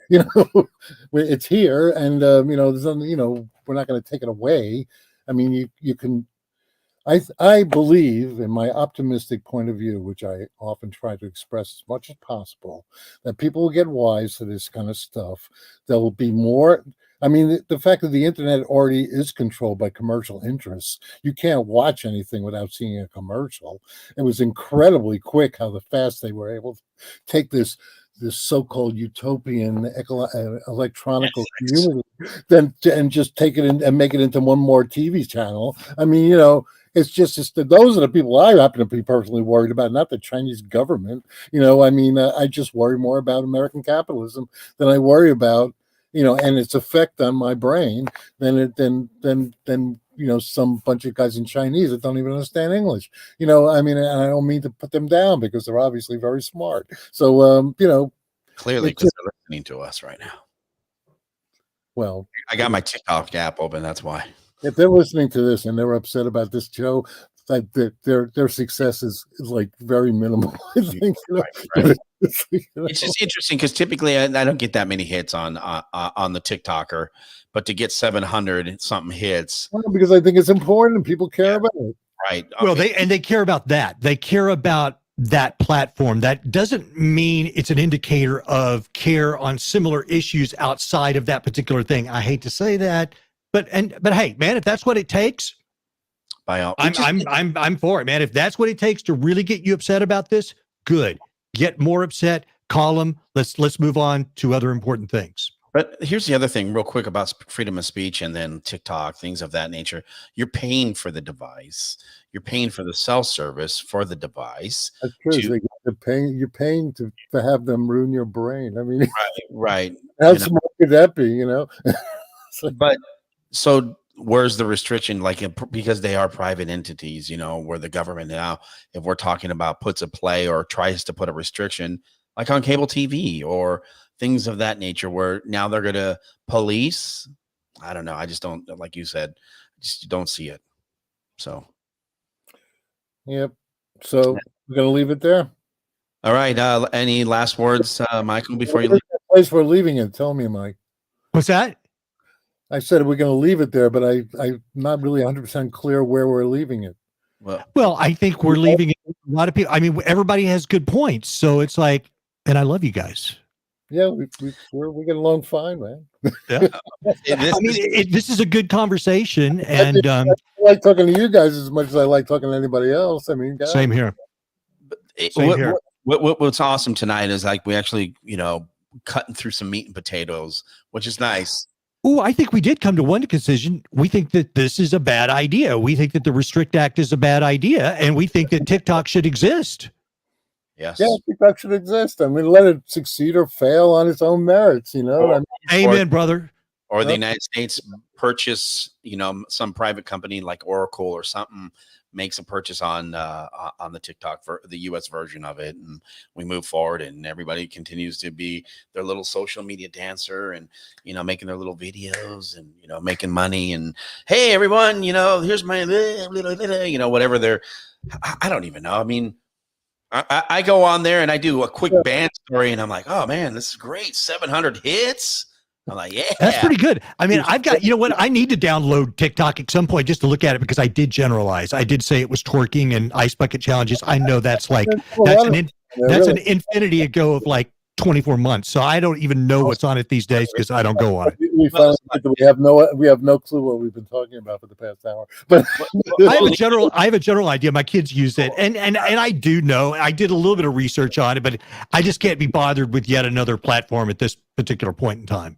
It's here, and there's nothing, we're not going to take it away. I mean, you can. I believe, in my optimistic point of view, which I often try to express as much as possible, that people will get wise to this kind of stuff. There will be more. I mean, the fact that the internet already is controlled by commercial interests, you can't watch anything without seeing a commercial. It was incredibly quick how fast they were able to take this so-called utopian electronic community, and just take it in and make it into one more TV channel. I mean, it's just those are the people I happen to be personally worried about, not the Chinese government. I just worry more about American capitalism than I worry about, and its effect on my brain than some bunch of guys in Chinese that don't even understand English. And I don't mean to put them down because they're obviously very smart. So, clearly because they're listening to us right now. Well, I got my TikTok app open. That's why. If they're listening to this and they're upset about this show, that their success is like very minimal. I think. Right. It's just interesting because typically I don't get that many hits on the TikToker, but to get 700 something hits, because I think it's important and people care about it. Right. Well, they care about that. They care about that platform. That doesn't mean it's an indicator of care on similar issues outside of that particular thing. I hate to say that, but hey, man, if that's what it takes, I'm for it, man. If that's what it takes to really get you upset about this, good. Get more upset. Call them. Let's move on to other important things. But here's the other thing, real quick, about freedom of speech and then TikTok, things of that nature. You're paying for the device. You're paying for the cell service for the device. That's true. You're paying to have them ruin your brain. I mean, right. How smart could that be? But so where's the restriction? Because they are private entities, where the government now, if we're talking about puts a play or tries to put a restriction, like on cable TV or things of that nature, where now they're going to police. I don't know. I just don't, like you said, just don't see it. So. Yep. So we're going to leave it there. All right. Any last words, Michael, before you leave? Place we're leaving it. Tell me, Mike. What's that? I said we're going to leave it there, but I'm not really 100% clear where we're leaving it. Well, I think we're leaving it. A lot of people. I mean, everybody has good points, so it's like, and I love you guys. Yeah, we get along fine, man. Yeah. This is a good conversation, and I like talking to you guys as much as I like talking to anybody else. I mean, guys. Same here. What's awesome tonight is we actually, cutting through some meat and potatoes, which is nice. Oh, I think we did come to one decision. We think that this is a bad idea. We think that the Restrict Act is a bad idea, and we think that TikTok should exist. Yes. Yeah, TikTok should exist. I mean, let it succeed or fail on its own merits. You know, I mean, Amen, brother. Or the United States purchase, some private company like Oracle or something makes a purchase on the TikTok for the US version of it, and we move forward, and everybody continues to be their little social media dancer, and making their little videos, and making money, and hey everyone, here's my whatever they're. I don't even know. I mean, I go on there and I do a quick band story, and I'm like, oh man, this is great, 700 hits. I'm like, yeah, that's pretty good. I mean, I've got, I need to download TikTok at some point just to look at it, because I did generalize. I did say it was twerking and ice bucket challenges. I know that's like, that's an infinity ago of like 24 months. So I don't even know what's on it these days because I don't go on it. We have no clue what we've been talking about for the past hour. But I have a general idea. My kids use it, and I do know. I did a little bit of research on it, but I just can't be bothered with yet another platform at this particular point in time.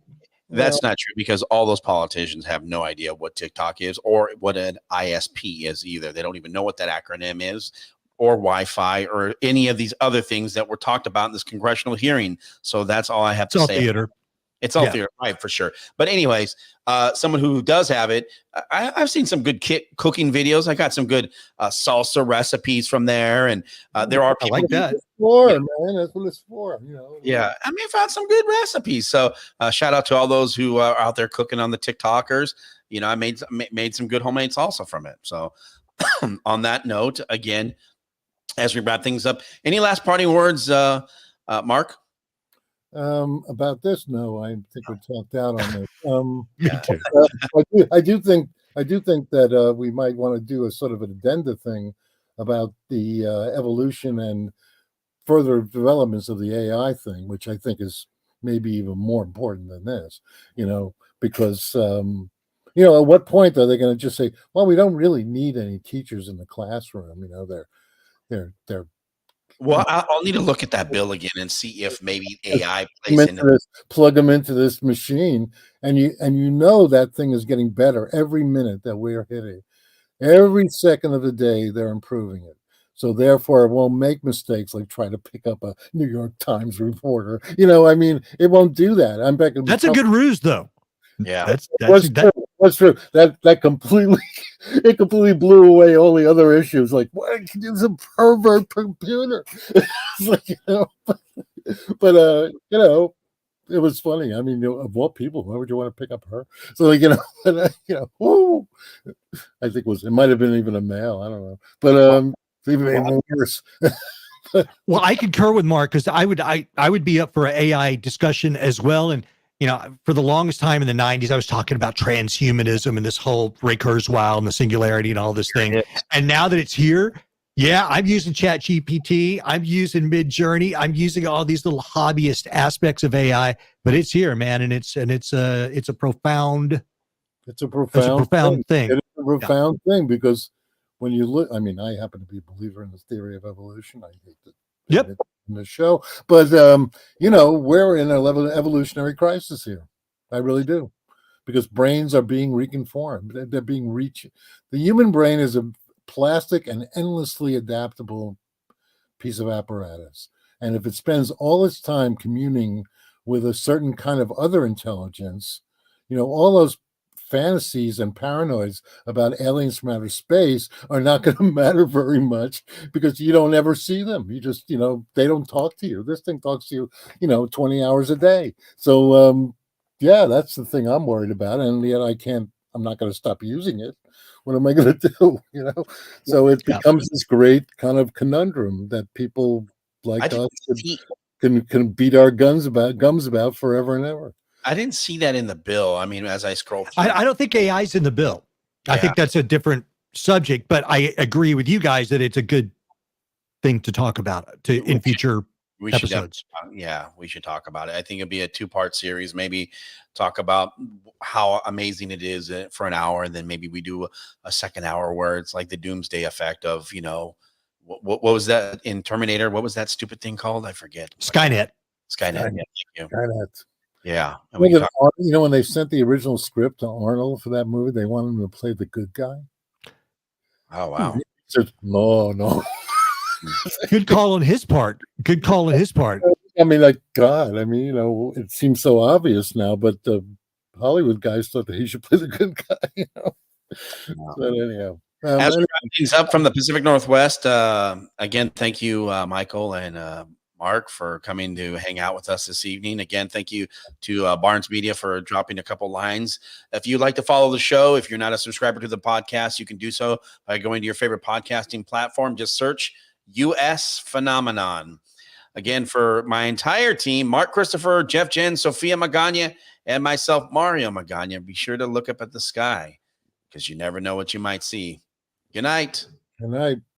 That's not true, because all those politicians have no idea what TikTok is or what an ISP is either. They don't even know what that acronym is, or Wi-Fi, or any of these other things that were talked about in this congressional hearing. So that's all I have to say. Theater. It's all theater, right, for sure. But anyways, someone who does have it, I've seen some good cooking videos. I got some good salsa recipes from there, and there are people like that. Man, that's what it's for. Yeah, I mean, I found some good recipes. So shout out to all those who are out there cooking on the TikTokers. I made some good homemade salsa from it. So on that note, again, as we wrap things up, any last parting words, Mark? About this, no, I think we talked out on this. I do think that we might want to do a sort of an addenda thing about the evolution and further developments of the AI thing, which I think is maybe even more important than this. Because at what point are they going to just say, well, we don't really need any teachers in the classroom? They're Well, I'll need to look at that bill again and see if maybe AI plays into this, plug them into this machine, and that thing is getting better every minute that we're hitting. Every second of the day, they're improving it. So therefore, it won't make mistakes like trying to pick up a New York Times reporter. It won't do that. I'm back. That's a good ruse, though. Yeah, that's true. That completely blew away all the other issues. Like, what? It's a pervert computer. It's like, but it was funny. I mean, of all people, why would you want to pick up her? So, like, woo. I think it might have been even a male. I don't know, but even worse. Well, I concur with Mark, because I would be up for an AI discussion as well. And for the longest time in the 90s, I was talking about transhumanism and this whole Ray Kurzweil and the singularity and all this thing. And now that it's here, yeah, I'm using ChatGPT, I'm using Midjourney, I'm using all these little hobbyist aspects of AI, but it's here, man, and it's a profound thing. It is a profound thing, because when you look, I mean, I happen to be a believer in the theory of evolution. I hate that. Yep. In the show, but we're in an evolutionary crisis here. I really do, because brains are being reconformed. They're being the human brain is a plastic and endlessly adaptable piece of apparatus, and if it spends all its time communing with a certain kind of other intelligence, all those fantasies and paranoids about aliens from outer space are not going to matter very much, because you don't ever see them. You just, they don't talk to you. This thing talks to you, 20 hours a day. So, that's the thing I'm worried about. And yet I'm not going to stop using it. What am I going to do? So it becomes this great kind of conundrum that people like us can beat our gums about forever and ever. I didn't see that in the bill. I mean, as I scroll through, I don't think AI is in the bill. I think that's a different subject, but I agree with you guys that it's a good thing to talk about in future episodes. We should talk about it. I think it'd be a 2-part series. Maybe talk about how amazing it is for an hour, and then maybe we do a second hour where it's like the doomsday effect of, what was that in Terminator? What was that stupid thing called? I forget. Skynet. Yeah, thank you. Skynet. Yeah. And we can talk. You know, when they sent the original script to Arnold for that movie, they wanted him to play the good guy. Oh, wow. He said, no. Good call on his part. Good call on his part. I mean, like, God, I mean, you know, it seems so obvious now, but the Hollywood guys thought that he should play the good guy, you know. Wow. But anyhow. As we wrap things up from the Pacific Northwest, again, thank you, Michael and Mark, for coming to hang out with us this evening. Again, thank you to Barnes Media for dropping a couple lines. If you'd like to follow the show, if you're not a subscriber to the podcast, you can do so by going to your favorite podcasting platform. Just search US Phenomenon. Again, for my entire team, Mark Christopher, Jeff Jen, Sophia Magana, and myself, Mario Magana, be sure to look up at the sky because you never know what you might see. Good night. Good night.